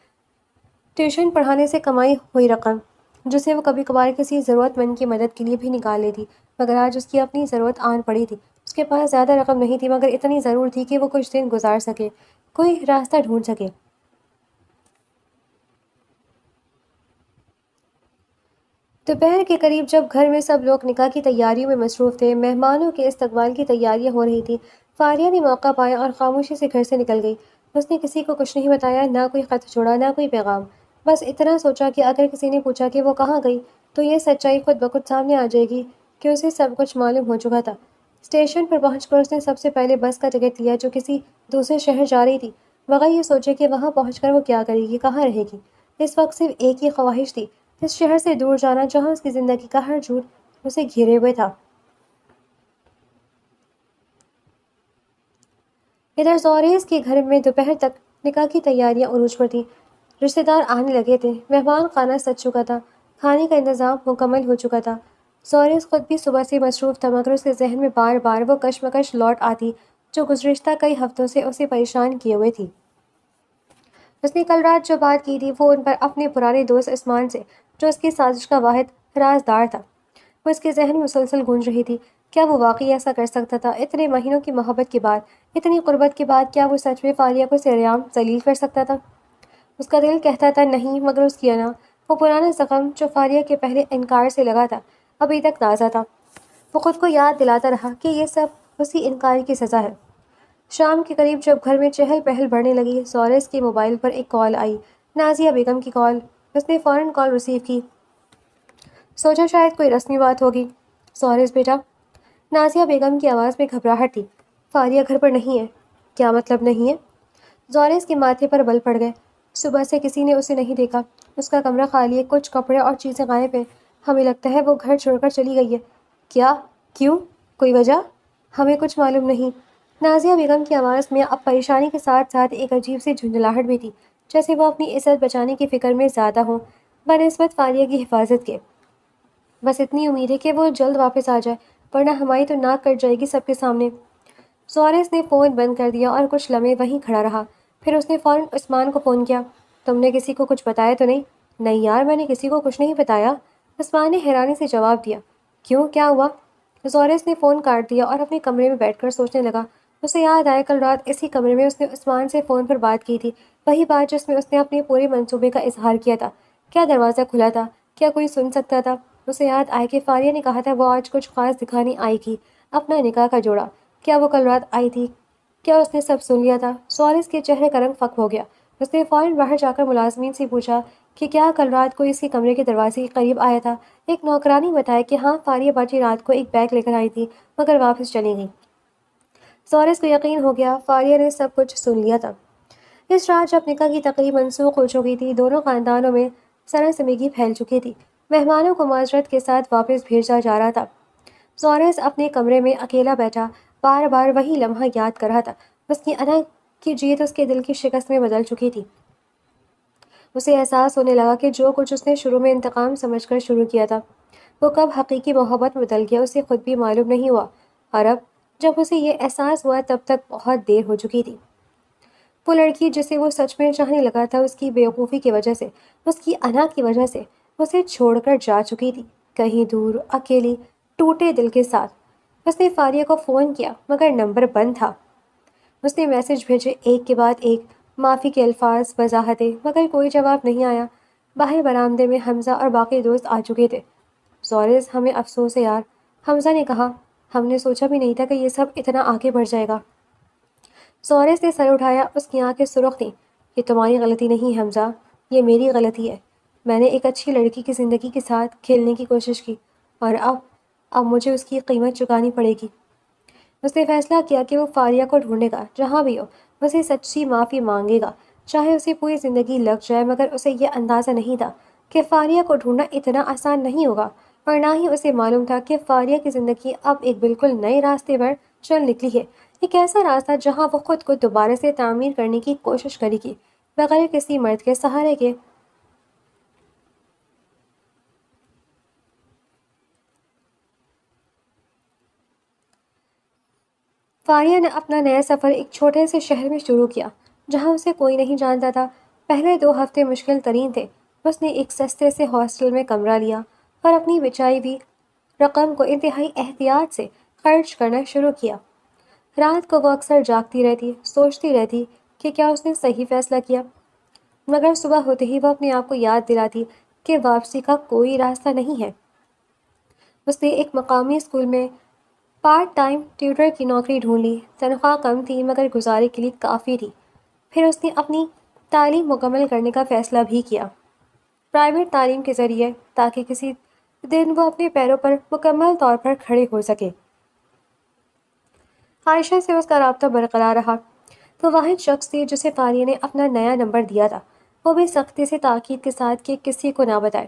ٹیوشن پڑھانے سے کمائی ہوئی رقم جسے وہ کبھی کبھار کسی ضرورت مند کی مدد کے لیے بھی نکال لیتی، مگر آج اس کی اپنی ضرورت آن پڑی تھی۔ اس کے پاس زیادہ رقم نہیں تھی مگر اتنی ضرور تھی کہ وہ کچھ دن گزار سکے، کوئی راستہ ڈھونڈ سکے۔ دوپہر کے قریب جب گھر میں سب لوگ نکاح کی تیاریوں میں مصروف تھے، مہمانوں کے استقبال کی تیاریاں ہو رہی تھیں، فاریہ نے موقع پایا اور خاموشی سے گھر سے نکل گئی۔ اس نے کسی کو کچھ نہیں بتایا، نہ کوئی خط چھوڑا، نہ کوئی پیغام، بس اتنا سوچا کہ اگر کسی نے پوچھا کہ وہ کہاں گئی تو یہ سچائی خود بخود سامنے آ جائے گی کہ اسے سب کچھ معلوم ہو چکا تھا۔ اسٹیشن پر پہنچ کر اس نے سب سے پہلے بس کا ٹکٹ لیا جو کسی دوسرے شہر جا رہی تھی، بغیر یہ سوچے کہ وہاں پہنچ کر وہ کیا کرے گی، کہاں رہے گی۔ اس وقت صرف ایک ہی خواہش تھی، اس شہر سے دور جانا جہاں اس کی زندگی کا ہر جھوٹ اسے گھیرے ہوئے تھا۔ ادھر زوریز کے گھر میں دوپہر تک نکاح کی تیاریاں عروج پر تھیں۔ رشتے دار آنے لگے تھے، مہمان خانہ سج چکا تھا، کھانے کا انتظام مکمل ہو چکا تھا۔ زوریز خود بھی صبح سے مصروف تھا، مگر اس کے ذہن میں بار بار وہ کشمکش لوٹ آتی جو گزشتہ کئی ہفتوں سے اسے پریشان کیے ہوئے تھی۔ اس نے کل رات جو بات کی تھی فون پر اپنے پرانے دوست عثمان سے، جو اس کی سازش کا واحد رازدار تھا، وہ اس کے ذہن میں مسلسل گونج رہی تھی۔ کیا وہ واقعی ایسا کر سکتا تھا؟ اتنے مہینوں کی محبت کے بعد، اتنی قربت کے بعد، کیا وہ سچ میں فاریہ کو سرعام ذلیل کر سکتا تھا؟ اس کا دل کہتا تھا نہیں، مگر اس کی انا، وہ پرانا زخم جو فاریہ کے پہلے انکار سے لگا تھا، ابھی تک تازہ تھا۔ وہ خود کو یاد دلاتا رہا کہ یہ سب اسی انکار کی سزا ہے۔ شام کے قریب جب گھر میں چہل پہل بڑھنے لگی، زوریز کے موبائل پر ایک کال آئی، نازیہ بیگم کی کال۔ اس نے فوراً کال ریسیو کی، سوچا شاید کوئی رسمی بات ہوگی۔ زوریز بیٹا، نازیہ بیگم کی آواز میں گھبراہٹ تھی۔ فاریہ گھر پر نہیں ہے؟ کیا مطلب نہیں ہے؟ زوریز کے ماتھے پر بل پڑ گئے۔ صبح سے کسی نے اسے نہیں دیکھا، اس کا کمرہ خالی ہے، کچھ کپڑے اور چیزیں غائب ہیں، ہمیں لگتا ہے وہ گھر چھوڑ کر چلی گئی ہے۔ کیا؟ کیوں؟ کوئی وجہ؟ ہمیں کچھ معلوم نہیں۔ نازیہ بیگم کی آواز میں اب پریشانی کے ساتھ ساتھ ایک عجیب سی جھنجھلاہٹ بھی تھی، جیسے وہ اپنی عزت بچانے کی فکر میں زیادہ ہوں بنسبت فاریہ کی حفاظت کے۔ بس اتنی امید ہے کہ وہ جلد واپس آ جائے، ورنہ ہماری تو ناک کٹ جائے گی سب کے سامنے۔ زوریز نے فون بند کر دیا اور کچھ لمحے وہیں کھڑا رہا، پھر اس نے فوراً عثمان کو فون کیا۔ تم نے کسی کو کچھ بتایا تو نہیں؟ نہیں یار، میں نے کسی کو کچھ نہیں بتایا، عثمان نے حیرانی سے جواب دیا۔ کیوں، کیا ہوا؟ زوریز نے فون کاٹ دیا اور اپنے کمرے میں بیٹھ کر سوچنے لگا۔ اسے یاد آیا کل رات اسی کمرے میں اس نے عثمان سے فون پر بات کی تھی، وہی بات جس میں اس نے اپنے پورے منصوبے کا اظہار کیا تھا۔ کیا دروازہ کھلا تھا؟ کیا کوئی سن سکتا تھا؟ اسے یاد آیا کہ فاریہ نے کہا تھا وہ آج کچھ خاص دکھانے آئی تھی، اپنا نکاح کا جوڑا۔ کیا وہ کل رات آئی تھی؟ کیا اس نے سب سن لیا تھا؟ زوریز کے چہرے کا رنگ فک ہو گیا۔ اس نے فوراً باہر جا کر ملازمین سے پوچھا کہ کیا کل رات کو اسی کمرے کے دروازے کے قریب آیا تھا۔ ایک نوکرانی بتایا کہ ہاں، فاریہ باجی رات کو ایک بیگ لے کر آئی تھی، مگر واپس چلی گئی۔ زوریز کو یقین ہو گیا فاریہ نے سب کچھ سن لیا تھا۔ اس رات جب نکاح کی تقریب منسوخ ہو چکی تھی، دونوں خاندانوں میں سراسیمگی پھیل چکی تھی، مہمانوں کو معذرت کے ساتھ واپس بھیجا جا رہا تھا۔ زوریز اپنے کمرے میں اکیلا بیٹھا بار بار وہی لمحہ یاد کر رہا تھا۔ اس کی انا کی جیت اس کے دل کی شکست میں بدل چکی تھی۔ اسے احساس ہونے لگا کہ جو کچھ اس نے شروع میں انتقام سمجھ کر شروع کیا تھا، وہ کب حقیقی محبت میں بدل گیا اسے خود بھی معلوم نہیں ہوا، اور اب جب اسے یہ احساس ہوا تب تک بہت دیر ہو چکی تھی۔ وہ لڑکی جسے وہ سچ میں چاہنے لگا تھا، اس کی بیوقوفی کی وجہ سے، اس کی انا کی وجہ سے اسے چھوڑ کر جا چکی تھی، کہیں دور، اکیلی، ٹوٹے دل کے ساتھ۔ اس نے فاریہ کو فون کیا، مگر نمبر بند تھا۔ اس نے میسج بھیجے، ایک کے بعد ایک، معافی کے الفاظ، وضاحتیں، مگر کوئی جواب نہیں آیا۔ باہر برآمدے میں حمزہ اور باقی دوست آ چکے تھے۔ زوریز، ہمیں افسوس ہے یار، حمزہ نے کہا، ہم نے سوچا بھی نہیں تھا کہ یہ سب اتنا آگے بڑھ جائے گا۔ زوریز نے سر اٹھایا، اس کی آنکھیں سرخ تھیں۔ یہ تمہاری غلطی نہیں حمزہ، یہ میری غلطی ہے۔ میں نے ایک اچھی لڑکی کی زندگی کے ساتھ کھیلنے کی کوشش کی، اور اب مجھے اس کی قیمت چکانی پڑے گی۔ اس نے فیصلہ کیا کہ وہ فاریہ کو ڈھونڈے گا، جہاں بھی ہو، اسے سچی معافی مانگے گا، چاہے اسے پوری زندگی لگ جائے، مگر اسے یہ اندازہ نہیں تھا کہ فاریہ کو ڈھونڈنا اتنا آسان نہیں ہوگا، اور نہ ہی اسے معلوم تھا کہ فاریہ کی زندگی اب ایک بالکل نئے راستے پر چل نکلی ہے، ایک ایسا راستہ جہاں وہ خود کو دوبارہ سے تعمیر کرنے کی کوشش کرے گی، بغیر کسی مرد کے سہارے کے۔ فاریہ نے اپنا نیا سفر ایک چھوٹے سے شہر میں شروع کیا، جہاں اسے کوئی نہیں جانتا تھا۔ پہلے 2 ہفتے مشکل ترین تھے۔ اس نے ایک سستے سے ہاسٹل میں کمرہ لیا اور اپنی بچائی ہوئی رقم کو انتہائی احتیاط سے خرچ کرنا شروع کیا۔ رات کو وہ اکثر جاگتی رہتی، سوچتی رہتی کہ کیا اس نے صحیح فیصلہ کیا، مگر صبح ہوتے ہی وہ اپنے آپ کو یاد دلاتی کہ واپسی کا کوئی راستہ نہیں ہے۔ اس نے ایک مقامی اسکول میں پارٹ ٹائم ٹیوٹر کی نوکری ڈھونڈ لی۔ تنخواہ کم تھی، مگر گزارے کے لیے کافی تھی۔ پھر اس نے اپنی تعلیم مکمل کرنے کا فیصلہ بھی کیا، پرائیویٹ تعلیم کے ذریعے، تاکہ کسی دن وہ اپنے پیروں پر مکمل طور پر کھڑے ہو سکے۔ عائشہ سے اس کا رابطہ برقرار رہا۔ وہ واحد شخص تھی جسے فاریہ نے اپنا نیا نمبر دیا تھا، وہ بھی سختی سے تاکید کے ساتھ کہ کسی کو نہ بتائے۔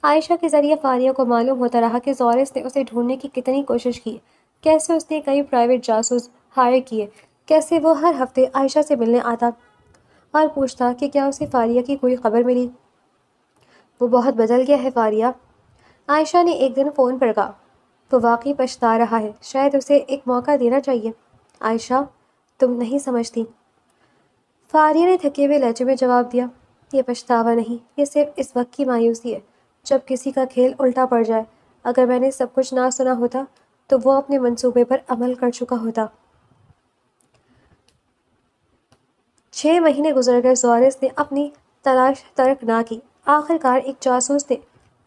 عائشہ کے ذریعے فاریہ کو معلوم ہوتا رہا کہ زورس نے اسے ڈھونڈنے کی کتنی کوشش کی، کیسے اس نے کئی پرائیویٹ جاسوس ہائر کیے، کیسے وہ ہر ہفتے عائشہ سے ملنے آتا اور پوچھتا کہ کیا اسے فاریہ کی کوئی خبر ملی۔ وہ بہت بدل گیا ہے فاریہ، عائشہ نے ایک دن فون پر کہا۔ وہ واقعی پچھتا رہا ہے، شاید اسے ایک موقع دینا چاہیے۔ عائشہ، تم نہیں سمجھتی، فاریہ نے تھکے ہوئے لہجے میں جواب دیا۔ یہ پچھتاوا نہیں، یہ صرف اس وقت کی مایوسی ہے جب کسی کا کھیل الٹا پڑ جائے۔ اگر میں نے سب کچھ نہ سنا ہوتا تو وہ اپنے منصوبے پر عمل کر چکا ہوتا۔ 6 مہینے گزر گئے، زورس نے اپنی تلاش ترک نہ کی۔ آخر کار ایک جاسوس نے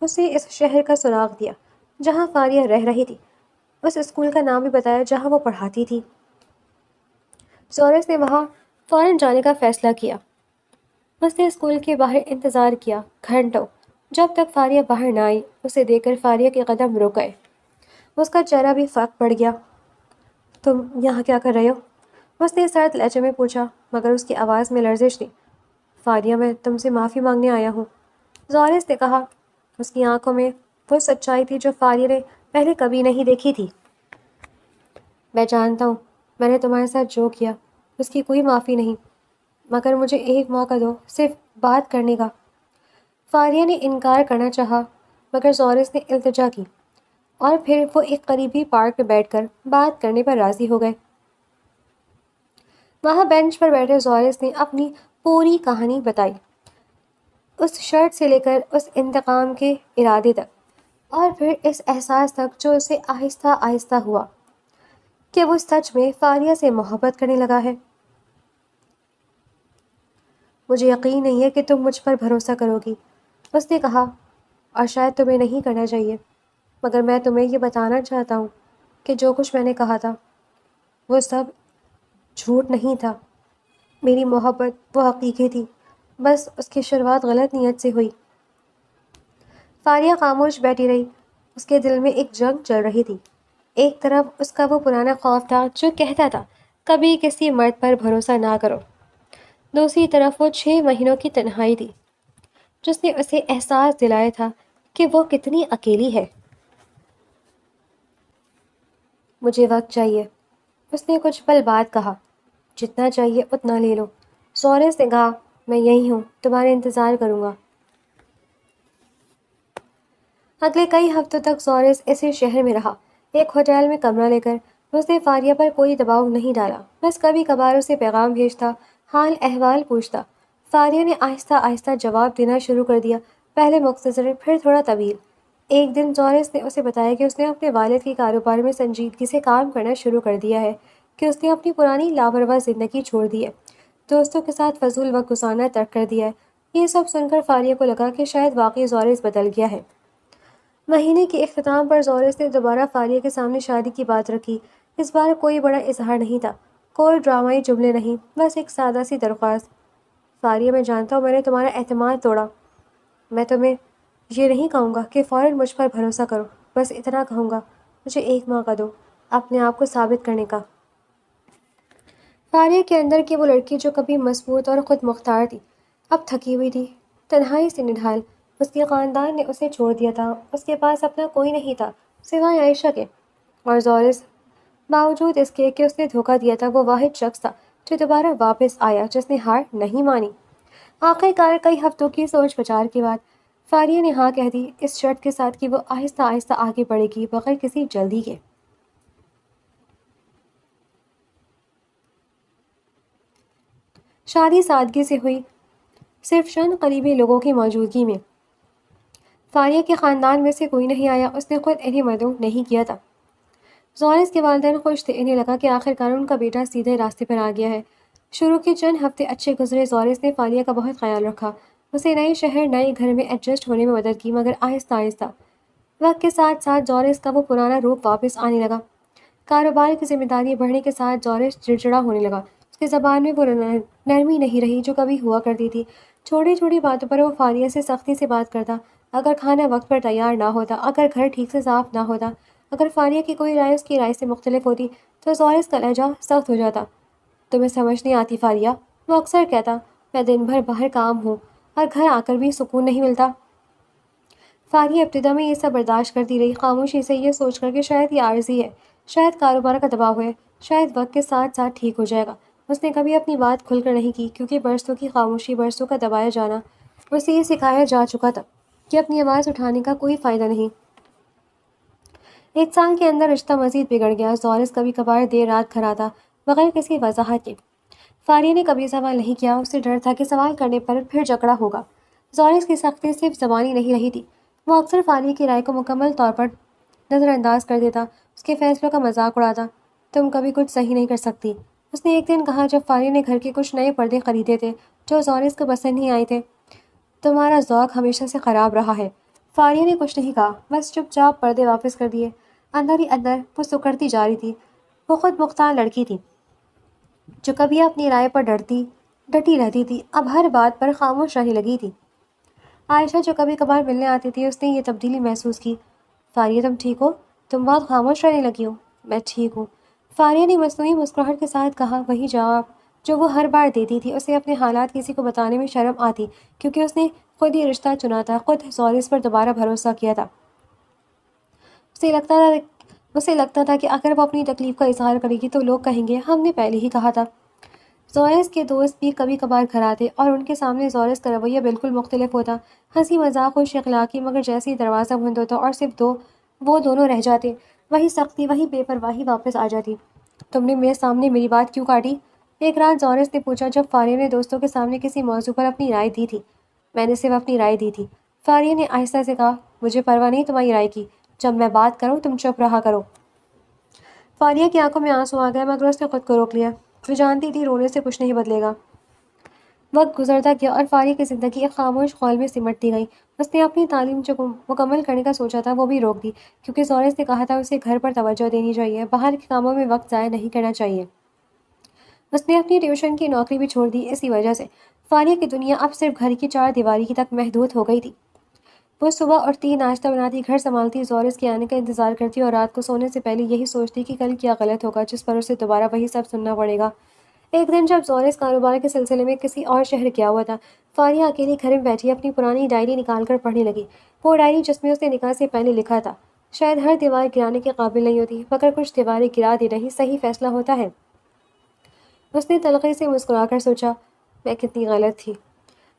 اسے اس شہر کا سراغ دیا جہاں فاریہ رہ رہی تھی، اس اسکول کا نام بھی بتایا جہاں وہ پڑھاتی تھی۔ زورس نے وہاں فوراً جانے کا فیصلہ کیا۔ اس نے اسکول کے باہر انتظار کیا گھنٹوں، جب تک فاریہ باہر نہ آئی۔ اسے دیکھ کر فاریہ کے قدم رک گئے، اس کا چہرہ بھی فاق پڑ گیا۔ تم یہاں کیا کر رہے ہو؟ اس نے سرد لہجے میں پوچھا، مگر اس کی آواز میں لرزش تھی۔ فاریہ، میں تم سے معافی مانگنے آیا ہوں، زورس نے کہا۔ اس کی آنکھوں میں وہ سچائی تھی جو فاریہ نے پہلے کبھی نہیں دیکھی تھی۔ میں جانتا ہوں میں نے تمہارے ساتھ جو کیا اس کی کوئی معافی نہیں، مگر مجھے ایک موقع دو، صرف بات کرنے کا۔ فاریہ نے انکار کرنا چاہا، مگر زورس نے التجا کی، اور پھر وہ ایک قریبی پارک میں بیٹھ کر بات کرنے پر راضی ہو گئے۔ وہاں بینچ پر بیٹھے زورس نے اپنی پوری کہانی بتائی، اس شرط سے لے کر اس انتقام کے ارادے تک، اور پھر اس احساس تک جو اسے آہستہ آہستہ ہوا کہ وہ سچ میں فاریہ سے محبت کرنے لگا ہے۔ مجھے یقین نہیں ہے کہ تم مجھ پر بھروسہ کرو گی، اس نے کہا، اور شاید تمہیں نہیں کرنا چاہیے، مگر میں تمہیں یہ بتانا چاہتا ہوں کہ جو کچھ میں نے کہا تھا وہ سب جھوٹ نہیں تھا۔ میری محبت وہ حقیقی تھی، بس اس کی شروعات غلط نیت سے ہوئی۔ فاریہ خاموش بیٹھی رہی، اس کے دل میں ایک جنگ چل رہی تھی۔ ایک طرف اس کا وہ پرانا خوف تھا جو کہتا تھا کبھی کسی مرد پر بھروسہ نہ کرو، دوسری طرف وہ 6 مہینوں کی تنہائی تھی جس نے اسے احساس دلایا تھا کہ وہ کتنی اکیلی ہے۔ مجھے وقت چاہیے، اس نے کچھ پل بعد کہا۔ جتنا چاہیے اتنا لے لو، زورس نے کہا۔ میں یہی ہوں، تمہارا انتظار کروں گا۔ اگلے کئی ہفتوں تک زورس اسی شہر میں رہا، ایک ہوٹل میں کمرہ لے کر۔ اس نے فاریہ پر کوئی دباؤ نہیں ڈالا، بس کبھی کبھار اسے پیغام بھیجتا، حال احوال پوچھتا۔ فاریہ نے آہستہ آہستہ جواب دینا شروع کر دیا، پہلے مختصر، پھر تھوڑا طویل۔ ایک دن زورس نے اسے بتایا کہ اس نے اپنے والد کے کاروبار میں سنجیدگی سے کام کرنا شروع کر دیا ہے، کہ اس نے اپنی پرانی لاپرواہ زندگی چھوڑ دی ہے، دوستوں کے ساتھ فضول وقت گزارنا ترک کر دیا ہے۔ یہ سب سن کر فاریہ کو لگا کہ شاید واقعی زورس بدل گیا ہے۔ مہینے کے اختتام پر زورس نے دوبارہ فاریہ کے سامنے شادی کی بات رکھی۔ اس بار کوئی بڑا اظہار نہیں تھا، کوئی ڈرامائی جملے نہیں، بس ایک سادہ سی درخواست۔ فاریہ، میں جانتا ہوں میں نے تمہارا اعتماد توڑا، میں تمہیں یہ نہیں کہوں گا کہ فوراً مجھ پر بھروسہ کرو، بس اتنا کہوں گا، مجھے ایک موقع دو اپنے آپ کو ثابت کرنے کا۔ فاریہ کے اندر کی وہ لڑکی جو کبھی مضبوط اور خود مختار تھی، اب تھکی ہوئی تھی، تنہائی سے نڈھال۔ اس کے خاندان نے اسے چھوڑ دیا تھا، اس کے پاس اپنا کوئی نہیں تھا سوائے عائشہ کے، اور زورس، باوجود اس کے کہ اس نے دھوکہ دیا تھا، وہ واحد شخص تھا جو دوبارہ واپس آیا، جس نے ہار نہیں مانی۔ آخر کار کئی ہفتوں کی سوچ بچار کے بعد فاریہ نے ہاں کہہ دی، اس شرط کے ساتھ کہ وہ آہستہ آہستہ آگے بڑھے گی، بغیر کسی جلدی کے۔ شادی سادگی سے ہوئی، صرف چند قریبی لوگوں کی موجودگی میں۔ فاریہ کے خاندان میں سے کوئی نہیں آیا، اس نے خود انہیں مدعو نہیں کیا تھا۔ زورس کے والدین خوش تھے، انہیں لگا کہ آخر کار ان کا بیٹا سیدھے راستے پر آ گیا ہے۔ شروع کے چند ہفتے اچھے گزرے، زورس نے فاریہ کا بہت خیال رکھا، اسے نئے شہر نئے گھر میں ایڈجسٹ ہونے میں مدد کی، مگر آہستہ آہستہ وقت کے ساتھ ساتھ زورس کا وہ پرانا روپ واپس آنے لگا۔ کاروبار کی ذمہ داری بڑھنے کے ساتھ زورس چڑچڑا ہونے لگا، اس کی زبان میں وہ نرمی نہیں رہی جو کبھی ہوا کرتی تھی۔ چھوٹی چھوٹی باتوں پر وہ فاریہ سے سختی سے بات کرتا، اگر کھانا وقت پر تیار نہ ہوتا، اگر گھر ٹھیک سے صاف نہ ہوتا، اگر فاریہ کی کوئی رائے اس کی رائے سے مختلف ہوتی تو زورس کا لہجہ سخت ہو جاتا۔ تمہیں سمجھ نہیں آتی فاریہ، وہ اکثر کہتا، میں دن بھر باہر کام ہوں اور گھر آ کر بھی سکون نہیں ملتا۔ فاریہ ابتدا میں یہ سب برداشت کرتی رہی، خاموشی سے، یہ سوچ کر کہ شاید یہ عارضی ہے، شاید کاروبار کا دباؤ ہے، شاید وقت کے ساتھ ساتھ ٹھیک ہو جائے گا۔ اس نے کبھی اپنی بات کھل کر نہیں کی کیونکہ برسوں کی خاموشی، برسوں کا دبایا جانا اسے یہ سکھایا جا چکا تھا کہ اپنی آواز اٹھانے کا کوئی فائدہ نہیں۔ 1 سال کے اندر رشتہ مزید بگڑ گیا۔ زورس کبھی کبھار دیر رات گھر آتا بغیر کسی وضاحت کے۔ فاریہ نے کبھی سوال نہیں کیا، اسے ڈر تھا کہ سوال کرنے پر پھر جھگڑا ہوگا۔ زورس کی سختی صرف زبانی نہیں رہی تھی، وہ اکثر فاریہ کی رائے کو مکمل طور پر نظر انداز کر دیتا، اس کے فیصلوں کا مذاق اڑاتا۔ تم کبھی کچھ صحیح نہیں کر سکتی، اس نے ایک دن کہا جب فاریہ نے گھر کے کچھ نئے پردے خریدے تھے جو زورس کو پسند نہیں آئے تھے۔ تمہارا ذوق ہمیشہ سے خراب رہا ہے۔ فاریہ نے کچھ نہیں کہا، بس چپ چاپ پردے واپس کر دیے۔ اندر ہی اندر وہ سکڑتی جا رہی تھی۔ وہ خود مختار لڑکی تھی جو کبھی اپنی رائے پر ڈٹی رہتی تھی، اب ہر بات پر خاموش رہنے لگی تھی۔ عائشہ جو کبھی کبھار ملنے آتی تھی، اس نے یہ تبدیلی محسوس کی۔ فاریہ تم ٹھیک ہو؟ تم بہت خاموش رہنے لگی ہو۔ میں ٹھیک ہوں، فاریہ نے مصنوعی مسکراہٹ کے ساتھ کہا، وہی جواب جو وہ ہر بار دیتی تھی۔ اسے اپنے حالات کسی کو بتانے میں شرم آتی کیونکہ اس نے خود یہ رشتہ چنا تھا، خود زورس پر دوبارہ بھروسہ کیا تھا۔ اسے لگتا تھا کہ اگر وہ اپنی تکلیف کا اظہار کرے گی تو لوگ کہیں گے ہم نے پہلے ہی کہا تھا۔ زورس کے دوست بھی کبھی کبھار گھر آتے اور ان کے سامنے زورس کا رویہ بالکل مختلف ہوتا، ہنسی مذاق خوش اخلاقی، مگر جیسے ہی دروازہ بند ہوتا اور صرف وہ دونوں رہ جاتے، وہی سختی، وہی بے پرواہی واپس آ جاتی۔ تم نے میرے سامنے میری بات کیوں کاٹی؟ ایک رات زورس نے پوچھا جب فاریہ نے دوستوں کے سامنے کسی موضوع پر اپنی رائے دی تھی۔ میں نے صرف اپنی رائے دی تھی، فاریہ نے آہستہ سے کہا، مجھے پرواہ نہیں تمہاری رائے کی، جب میں بات کروں تم چپ رہا کرو۔ فاریہ کی آنکھوں میں آنسو آ گئے مگر اس نے خود کو روک لیا، وہ جانتی تھی رونے سے کچھ نہیں بدلے گا۔ وقت گزرتا گیا اور فاریہ کی زندگی ایک خاموش خول میں سمٹتی گئی۔ اس نے اپنی تعلیم جو مکمل کرنے کا سوچا تھا وہ بھی روک دی کیونکہ زورس نے کہا تھا اسے گھر پر توجہ دینی چاہیے، باہر کے کاموں میں وقت ضائع نہیں کرنا چاہیے۔ اس نے اپنی ٹیوشن کی نوکری بھی چھوڑ دی اسی وجہ سے۔ فاریہ کی دنیا اب صرف گھر کی 4 دیواری کی تک محدود ہو گئی تھی۔ وہ صبح اٹھتی، ناشتہ بناتی، گھر سنبھالتی، زورس کے آنے کا انتظار کرتی اور رات کو سونے سے پہلے یہی سوچتی کہ کل کیا غلط ہوگا جس پر اسے دوبارہ وہی سب سننا پڑے گا۔ ایک دن جب زورس کاروبار کے سلسلے میں کسی اور شہر گیا ہوا تھا، فاریہ اکیلی گھر میں بیٹھی اپنی پرانی ڈائری نکال کر پڑھنے لگی، وہ ڈائری جس میں اس نے نکاح سے پہلے لکھا تھا، شاید ہر دیوار گرانے کے قابل نہیں ہوتی مگر کچھ دیواریں گرا دے رہی صحیح فیصلہ ہوتا ہے۔ اس نے تلخی سے مسکرا کر سوچا، میں کتنی غلط تھی۔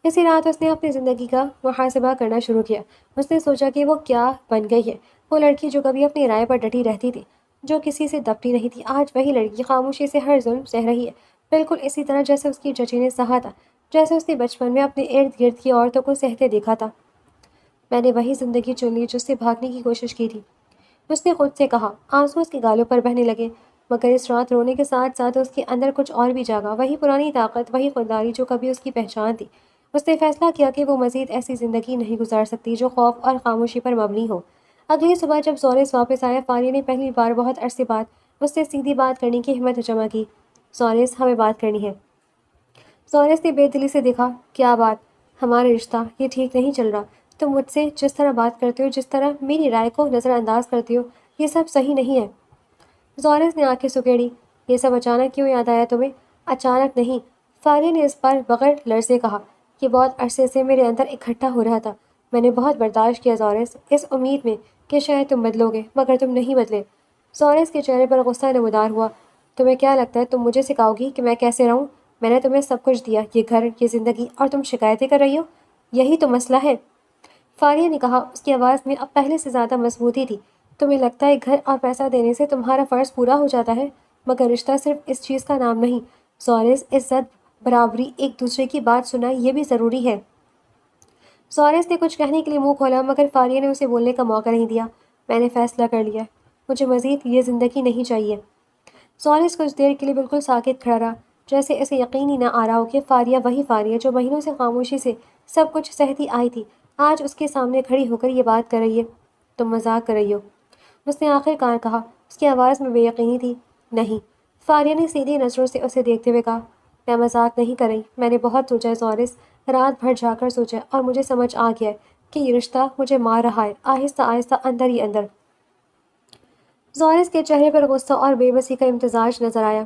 اسی رات اس نے اپنی زندگی کا محاسبہ کرنا شروع کیا۔ اس نے سوچا کہ وہ کیا بن گئی ہے، وہ لڑکی جو کبھی اپنی رائے پر ڈٹی رہتی تھی، جو کسی سے دبتی نہیں تھی، آج وہی لڑکی خاموشی سے ہر ظلم سہ رہی ہے، بالکل اسی طرح جیسے اس کی چچی نے سہا تھا، جیسے اس نے بچپن میں اپنے ارد گرد کی عورتوں کو سہتے دیکھا تھا۔ میں نے وہی زندگی چن لی جس سے بھاگنے کی کوشش کی تھی، اس نے خود سے کہا۔ آنسو اس کے گالوں پر بہنے لگے مگر اس رات رونے کے ساتھ ساتھ اس کے اندر کچھ اور بھی جاگا، وہی پرانی طاقت، وہی خودداری جو کبھی اس کی پہچان تھی۔ اس نے فیصلہ کیا کہ وہ مزید ایسی زندگی نہیں گزار سکتی جو خوف اور خاموشی پر مبنی ہو۔ اگلی صبح جب زورس واپس آیا، فاریہ نے پہلی بار بہت عرصے بعد اس سے سیدھی بات کرنے کی ہمت جمع کی۔ زورس، ہمیں بات کرنی ہے۔ زورس نے بے دلی سے دیکھا، کیا بات؟ ہمارا رشتہ، یہ ٹھیک نہیں چل رہا، تم مجھ سے جس طرح بات کرتے ہو، جس طرح میری رائے کو نظر انداز کرتے ہو، یہ سب صحیح نہیں ہے۔ زورس نے آنکھیں سکیڑی، یہ سب اچانک کیوں یاد آیا تمہیں؟ اچانک نہیں، فاریہ نے اس بار بغیر لرز سے کہا، یہ بہت عرصے سے میرے اندر اکٹھا ہو رہا تھا، میں نے بہت برداشت کیا زورس، اس امید میں کہ شاید تم بدلو گے، مگر تم نہیں بدلے۔ زورس کے چہرے پر غصہ نمودار ہوا، تمہیں کیا لگتا ہے تم مجھے سکھاؤ گی کہ میں کیسے رہوں؟ میں نے تمہیں سب کچھ دیا، یہ گھر، یہ زندگی، اور تم شکایتیں کر رہی ہو؟ یہی تو مسئلہ ہے، فاریہ نے کہا، اس کی آواز میں اب پہلے سے زیادہ مضبوطی تھی۔ تمہیں لگتا ہے گھر اور پیسہ دینے سے تمہارا فرض پورا ہو جاتا ہے، مگر رشتہ صرف اس چیز کا نام نہیں۔ زورس، عزت، برابری، ایک دوسرے کی بات سننا، یہ بھی ضروری ہے۔ زورس نے کچھ کہنے کے لیے منہ کھولا مگر فاریہ نے اسے بولنے کا موقع نہیں دیا۔ میں نے فیصلہ کر لیا، مجھے مزید یہ زندگی نہیں چاہیے۔ زورس کچھ دیر کے لیے بالکل ساکت کھڑا رہا، جیسے اسے یقین ہی نہ آ رہا ہو کہ فاریہ، وہی فاریہ جو مہینوں سے خاموشی سے سب کچھ سہتی آئی تھی، آج اس کے سامنے کھڑی ہو کر یہ بات کر رہی ہے۔ تم مذاق کر رہی ہو، اس نے آخر کار کہا، اس کی آواز میں بے یقینی تھی۔ نہیں، فاریہ نے سیدھی نظروں سے اسے دیکھتے ہوئے کہا، میں مذاق نہیں کر رہی، میں نے بہت سوچا ہے زورس، رات بھر جا کر سوچا اور مجھے سمجھ آ گیا ہے کہ یہ رشتہ مجھے مار رہا ہے، آہستہ آہستہ اندر ہی اندر۔ زورس کے چہرے پر غصہ اور بے بسی کا امتزاج نظر آیا۔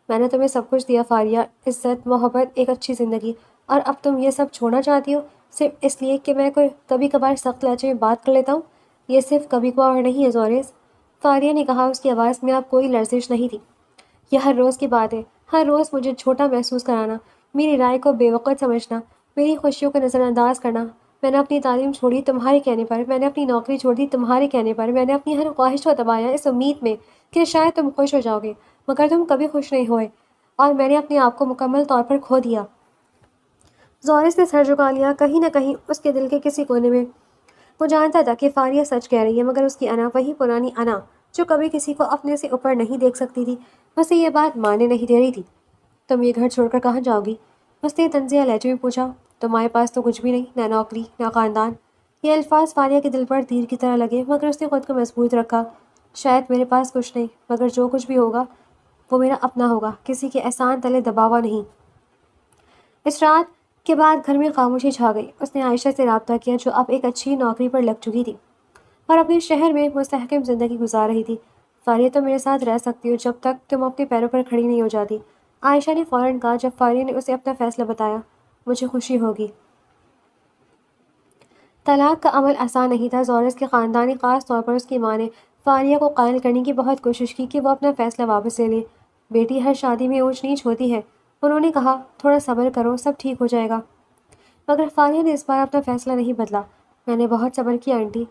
میں نے تمہیں سب کچھ دیا فاریہ، عزت، محبت، ایک اچھی زندگی، اور اب تم یہ سب چھوڑنا چاہتی ہو صرف اس لیے کہ میں کوئی کبھی کبھار سخت لہجے میں بات کر لیتا ہوں؟ یہ صرف کبھی کبھار نہیں ہے زورس، فاریہ نے کہا، اس کی آواز میں اب کوئی لرزش نہیں تھی۔ یہ ہر روز کی بات ہے، ہر روز مجھے چھوٹا محسوس کرانا، میری رائے کو بے وقت سمجھنا، میری خوشیوں کو نظر انداز کرنا۔ میں نے اپنی تعلیم چھوڑی تمہارے کہنے پر، میں نے اپنی نوکری چھوڑ دی تمہارے کہنے پر، میں نے اپنی ہر خواہش کو دبایا اس امید میں کہ شاید تم خوش ہو جاؤ گے، مگر تم کبھی خوش نہیں ہوئے، اور میں نے اپنے آپ کو مکمل طور پر کھو دیا۔ زورس نے سر جھکا لیا، کہیں نہ کہیں اس کے دل کے کسی کونے میں وہ جانتا تھا کہ فاریہ سچ کہہ رہی ہے، مگر اس کی انا، وہی پرانی انا جو کبھی کسی کو اپنے سے اوپر نہیں دیکھ سکتی تھی، اسے یہ بات ماننے نہیں دے رہی تھی۔ تم یہ گھر چھوڑ کر کہاں جاؤ گی؟ اس نے طنزیہ لہجے میں پوچھا۔ تمہارے پاس تو کچھ بھی نہیں، نہ نوکری، نہ خاندان۔ یہ الفاظ فاریہ کے دل پر تیر کی طرح لگے، مگر اس نے خود کو مضبوط رکھا۔ شاید میرے پاس کچھ نہیں، مگر جو کچھ بھی ہوگا وہ میرا اپنا ہوگا، کسی کے احسان تلے دباوا نہیں۔ اس رات کے بعد گھر میں خاموشی چھا گئی۔ اس نے عائشہ سے رابطہ کیا جو اب ایک اچھی نوکری پر لگ چکی تھی اور اپنے شہر میں مستحکم زندگی گزار رہی تھی۔ فاریہ، تم میرے ساتھ رہ سکتی ہو جب تک تم اپنے پیروں پر کھڑی نہیں ہو جاتی، عائشہ نے فوراً کہا جب فاریہ نے اسے اپنا فیصلہ بتایا۔ مجھے خوشی ہوگی۔ طلاق کا عمل آسان نہیں تھا۔ زورس کے خاندان، خاص طور پر اس کی ماں نے فاریہ کو قائل کرنے کی بہت کوشش کی کہ وہ اپنا فیصلہ واپس لے لے۔ بیٹی، ہر شادی میں اونچ نیچ ہوتی ہے، انہوں نے کہا، تھوڑا صبر کرو، سب ٹھیک ہو جائے گا۔ مگر فاریہ نے اس بار اپنا فیصلہ نہیں بدلا۔ میں نے بہت صبر کیا آنٹی،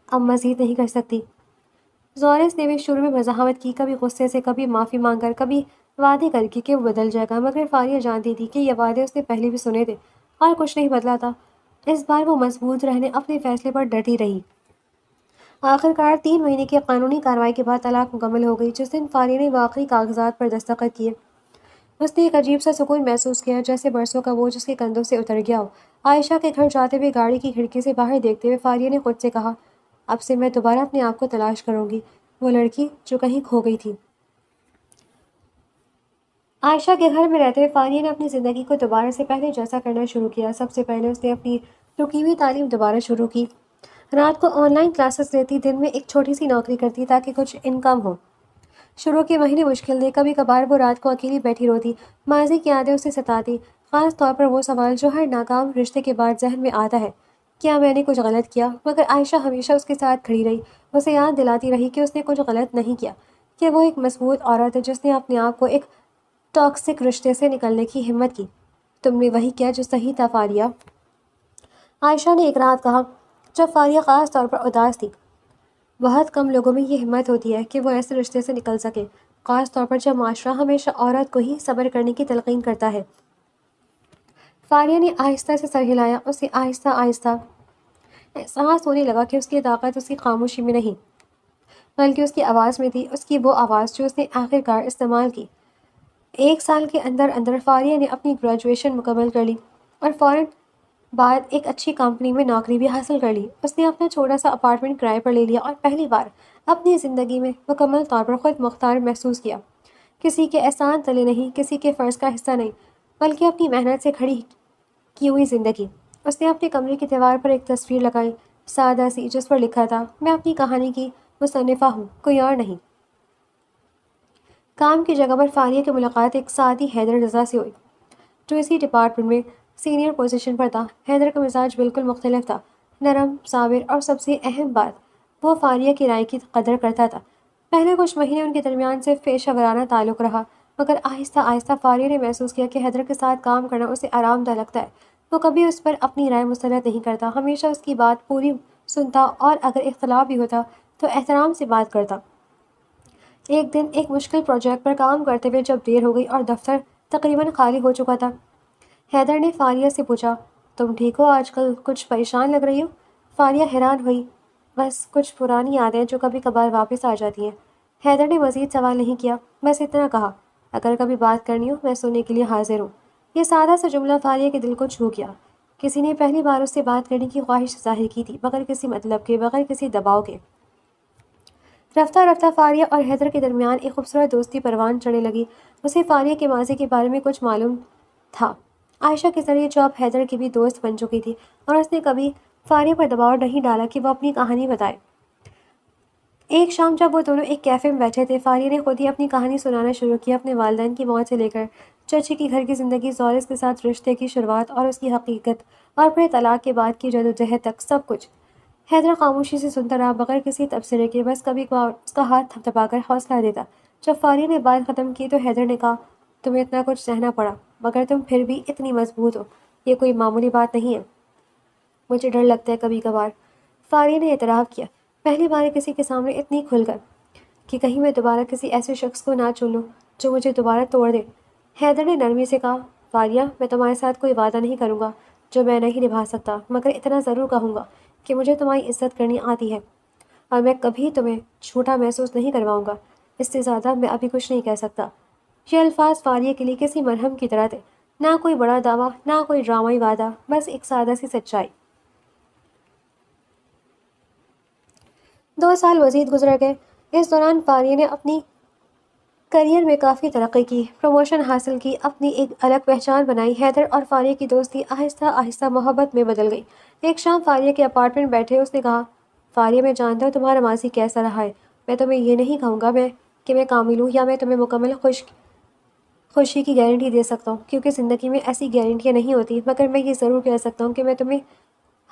اب مزید نہیں کر سکتی۔ زورس نے بھی شروع میں مزاحمت کی، کبھی غصے سے، کبھی معافی مانگ کر، کبھی وعدے کر کے کہ وہ بدل جائے گا، مگر فاریہ جانتی تھی کہ یہ وعدے اس نے پہلے بھی سنے تھے اور کچھ نہیں بدلا تھا۔ اس بار وہ مضبوط رہنے، اپنے فیصلے پر ڈٹی رہی۔ آخرکار 3 مہینے کی قانونی کارروائی کے بعد طلاق مکمل ہو گئی۔ جس دن فاریہ نے واقعی کاغذات پر دستخط کیے، اس نے ایک عجیب سا سکون محسوس کیا، جیسے برسوں کا بوجھ اس کے کندھوں سے اتر گیا ہو۔ عائشہ کے گھر جاتے ہوئے گاڑی کی کھڑکی سے باہر دیکھتے ہوئے فاریہ نے خود سے کہا، اب سے میں دوبارہ اپنے آپ کو تلاش کروں گی، وہ لڑکی جو کہیں کھو گئی تھی۔ عائشہ کے گھر میں رہتے ہوئے فاریہ نے اپنی زندگی کو دوبارہ سے پہلے جیسا کرنا شروع کیا۔ سب سے پہلے اس نے اپنی رکی ہوئی تعلیم دوبارہ شروع کی۔ رات کو آن لائن کلاسز لیتی، دن میں ایک چھوٹی سی نوکری کرتی تاکہ کچھ انکم ہو۔ شروع کے مہینے مشکل تھے، کبھی کبھار وہ رات کو اکیلی بیٹھی روتی، ماضی کی یادیں اسے ستاتی، خاص طور پر وہ سوال جو ہر ناکام رشتے کے بعد ذہن میں آتا ہے، کیا میں نے کچھ غلط کیا؟ مگر عائشہ ہمیشہ اس کے ساتھ کھڑی رہی، اسے یاد دلاتی رہی کہ اس نے کچھ غلط نہیں کیا، کہ وہ ایک مضبوط عورت ہے جس نے اپنے آپ کو ایک ٹاکسک رشتے سے نکلنے کی ہمت کی۔ تم نے وہی کیا جو صحیح تھا فاریہ، عائشہ نے ایک رات کہا جب فاریہ خاص طور پر اداس تھی۔ بہت کم لوگوں میں یہ ہمت ہوتی ہے کہ وہ ایسے رشتے سے نکل سکے، خاص طور پر جب معاشرہ ہمیشہ عورت کو ہی صبر کرنے کی تلقین کرتا ہے۔ فاریہ نے آہستہ سے سر ہلایا، اسے آہستہ آہستہ احساس ہونے لگا کہ اس کی طاقت اس کی خاموشی میں نہیں بلکہ اس کی آواز میں تھی، اس کی وہ آواز جو اس نے آخرکار استعمال کی۔ 1 سال کے اندر اندر فاریہ نے اپنی گریجویشن مکمل کر لی اور فوراً بعد ایک اچھی کمپنی میں نوکری بھی حاصل کر لی۔ اس نے اپنا چھوٹا سا اپارٹمنٹ کرائے پر لے لیا اور پہلی بار اپنی زندگی میں مکمل طور پر خود مختار محسوس کیا، کسی کے احسان تلے نہیں، کسی کے فرض کا حصہ نہیں، بلکہ اپنی محنت سے کھڑی کی ہوئی زندگی۔ اس نے اپنے کمرے کی دیوار پر ایک تصویر لگائی، سادہ سی، جس پر لکھا تھا، میں اپنی کہانی کی مصنفہ ہوں، کوئی اور نہیں۔ کام کی جگہ پر فاریہ کی ملاقات ایک ساتھی حیدر رضا سے ہوئی، جو اسی ڈپارٹمنٹ میں سینئر پوزیشن پر تھا۔ حیدر کا مزاج بالکل مختلف تھا، نرم، صابر، اور سب سے اہم بات، وہ فاریہ کی رائے کی قدر کرتا تھا۔ پہلے کچھ مہینے ان کے درمیان صرف پیشہ ورانہ تعلق رہا، مگر آہستہ آہستہ فاریہ نے محسوس کیا کہ حیدر کے ساتھ کام کرنا اسے آرام دہ لگتا ہے۔ وہ کبھی اس پر اپنی رائے مسلط نہیں کرتا، ہمیشہ اس کی بات پوری سنتا اور اگر اختلاف بھی ہوتا تو احترام سے بات کرتا۔ ایک دن ایک مشکل پروجیکٹ پر کام کرتے ہوئے جب دیر ہو گئی اور دفتر تقریباً خالی ہو چکا تھا، حیدر نے فاریہ سے پوچھا، تم ٹھیک ہو؟ آج کل کچھ پریشان لگ رہی ہو۔ فاریہ حیران ہوئی، بس کچھ پرانی یادیں جو کبھی کبھار واپس آ جاتی ہیں۔ حیدر نے مزید سوال نہیں کیا، بس اتنا کہا، اگر کبھی بات کرنی ہو میں سننے کے لیے حاضر ہوں۔ یہ سادہ سا جملہ فاریہ کے دل کو چھو گیا۔ کسی نے پہلی بار اس سے بات کرنے کی خواہش ظاہر کی تھی، بغیر کسی مطلب کے، بغیر کسی دباؤ کے۔ رفتہ رفتہ فاریہ اور حیدر کے درمیان ایک خوبصورت دوستی پروان چڑھنے لگی۔ اسے فاریہ کے ماضی کے بارے میں کچھ معلوم تھا، عائشہ کے ذریعے جو اب حیدر کی بھی دوست بن چکی تھی، اور اس نے کبھی فاریہ پر دباؤ نہیں ڈالا کہ وہ اپنی کہانی بتائے۔ ایک شام جب وہ دونوں ایک کیفے میں بیٹھے تھے، فاریہ نے خود ہی اپنی کہانی سنانا شروع کی، اپنے والدین کی موت سے لے کر چچی کی گھر کی زندگی، زورس کے ساتھ رشتے کی شروعات اور اس کی حقیقت، اور پھر طلاق کے بعد کی جدوجہد تک، سب کچھ۔ حیدر خاموشی سے سنتا رہا، بغیر کسی تبصرے کے، بس کبھی کبھار اس کا ہاتھ تھپتھپا کر حوصلہ دیتا۔ جب فاریہ نے بات ختم کی تو حیدر نے کہا، تمہیں اتنا کچھ سہنا پڑا، مگر تم پھر بھی اتنی مضبوط ہو، یہ کوئی معمولی بات نہیں ہے۔ مجھے ڈر لگتا ہے کبھی کبھار، فاریہ نے اعتراف کیا، پہلی بار کسی کے سامنے اتنی کھل کر، کہ کہیں میں دوبارہ کسی ایسے شخص کو نہ چن لوں جو مجھے دوبارہ توڑ دے۔ حیدر نے نرمی سے کہا، فاریہ، میں تمہارے ساتھ کوئی وعدہ نہیں کروں گا جو میں نہیں نبھا سکتا، مگر اتنا ضرور کہوں گا کہ مجھے تمہاری عزت کرنی آتی ہے، اور میں کبھی تمہیں جھوٹا محسوس نہیں کرواؤں گا۔ اس سے زیادہ میں ابھی کچھ نہیں کہہ سکتا۔ یہ الفاظ فاریہ کے لیے کسی مرہم کی طرح تھے، نہ کوئی بڑا دعویٰ، نہ کوئی ڈرامائی وعدہ، بس ایک سادہ سی سچائی۔ 2 سال مزید گزر گئے۔ اس دوران فاریہ نے اپنی کیریئر میں کافی ترقی کی، پروموشن حاصل کی، اپنی ایک الگ پہچان بنائی۔ حیدر اور فاریہ کی دوستی آہستہ آہستہ محبت میں بدل گئی۔ ایک شام فاریہ کے اپارٹمنٹ بیٹھے اس نے کہا، فاریہ، میں جانتا ہوں تمہارا ماضی کیسا رہا ہے، میں تمہیں یہ نہیں کہوں گا کہ میں کامل ہوں، یا میں تمہیں مکمل خوشی کی گارنٹی دے سکتا ہوں، کیونکہ زندگی میں ایسی گارنٹیاں نہیں ہوتی، مگر میں یہ ضرور کہہ سکتا ہوں کہ میں تمہیں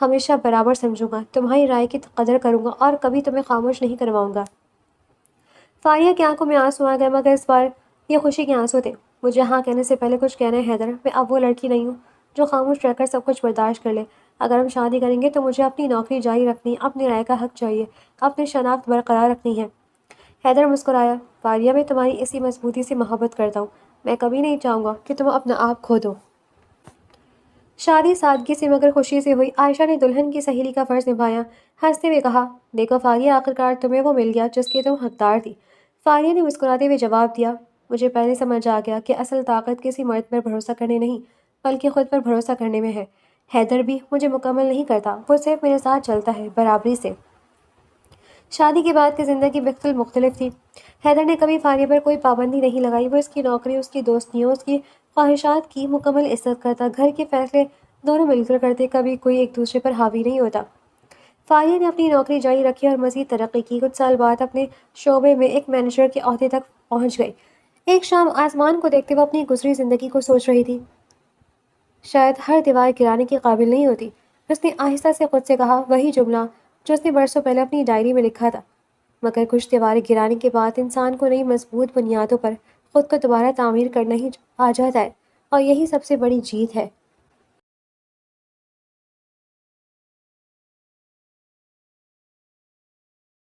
ہمیشہ برابر سمجھوں گا، تمہاری رائے کی قدر کروں گا، اور کبھی تمہیں خاموش نہیں کرواؤں گا۔ فاریہ کی آنکھوں میں آنسو آ گئے، مگر اس بار یہ خوشی کے آنسو تھے۔ مجھے ہاں کہنے سے پہلے کچھ کہنا ہے حیدر، میں اب وہ لڑکی نہیں ہوں جو خاموش رہ کر سب کچھ برداشت کر لے۔ اگر ہم شادی کریں گے تو مجھے اپنی نوکری جاری رکھنی، اپنی رائے کا حق چاہیے، اپنی شناخت برقرار رکھنی ہے۔ حیدر مسکرایا، فاریہ، میں تمہاری اسی مضبوطی سے محبت کرتا ہوں، میں کبھی نہیں چاہوں گا کہ تم اپنا آپ کھو دو۔ شادی سادگی سے مگر خوشی سے ہوئی۔ عائشہ نے دلہن کی سہیلی کا فرض نبھایا، ہنستے ہوئے کہا، دیکھو فاریہ، آخرکار تمہیں وہ مل گیا جس کی تم حقدار تھی۔ فاریہ نے مسکراتے ہوئے جواب دیا، مجھے پہلے سمجھ آ گیا کہ اصل طاقت کسی مرد پر بھروسہ کرنے نہیں، بلکہ خود پر بھروسہ کرنے میں ہے۔ حیدر بھی مجھے مکمل نہیں کرتا، وہ صرف میرے ساتھ چلتا ہے، برابری سے۔ شادی کے بعد کی زندگی بالکل مختلف تھی۔ حیدر نے کبھی فاریہ پر کوئی پابندی نہیں لگائی، وہ اس کی نوکری، اس کی دوستیوں، اس کی خواہشات کی مکمل عزت کرتا، گھر کے فیصلے دونوں مل کر کرتے، کبھی کوئی ایک دوسرے پر حاوی نہیں ہوتا۔ فاریہ نے اپنی نوکری جاری رکھی اور مزید ترقی کی، کچھ سال بعد اپنے شعبے میں ایک مینیجر کے عہدے تک پہنچ گئی۔ ایک شام آسمان کو دیکھتے وہ اپنی گزری زندگی کو سوچ رہی تھی، شاید ہر دیوار گرانے کے قابل نہیں ہوتی۔ اس نے آہستہ سے خود سے کہا وہی جملہ جو اس نے برسوں پہلے اپنی ڈائری میں لکھا تھا، مگر کچھ دیواریں گرانے کے بعد انسان کو نئی مضبوط بنیادوں پر خود کو دوبارہ تعمیر کرنا ہی آ جاتا ہے، اور یہی سب سے بڑی جیت ہے۔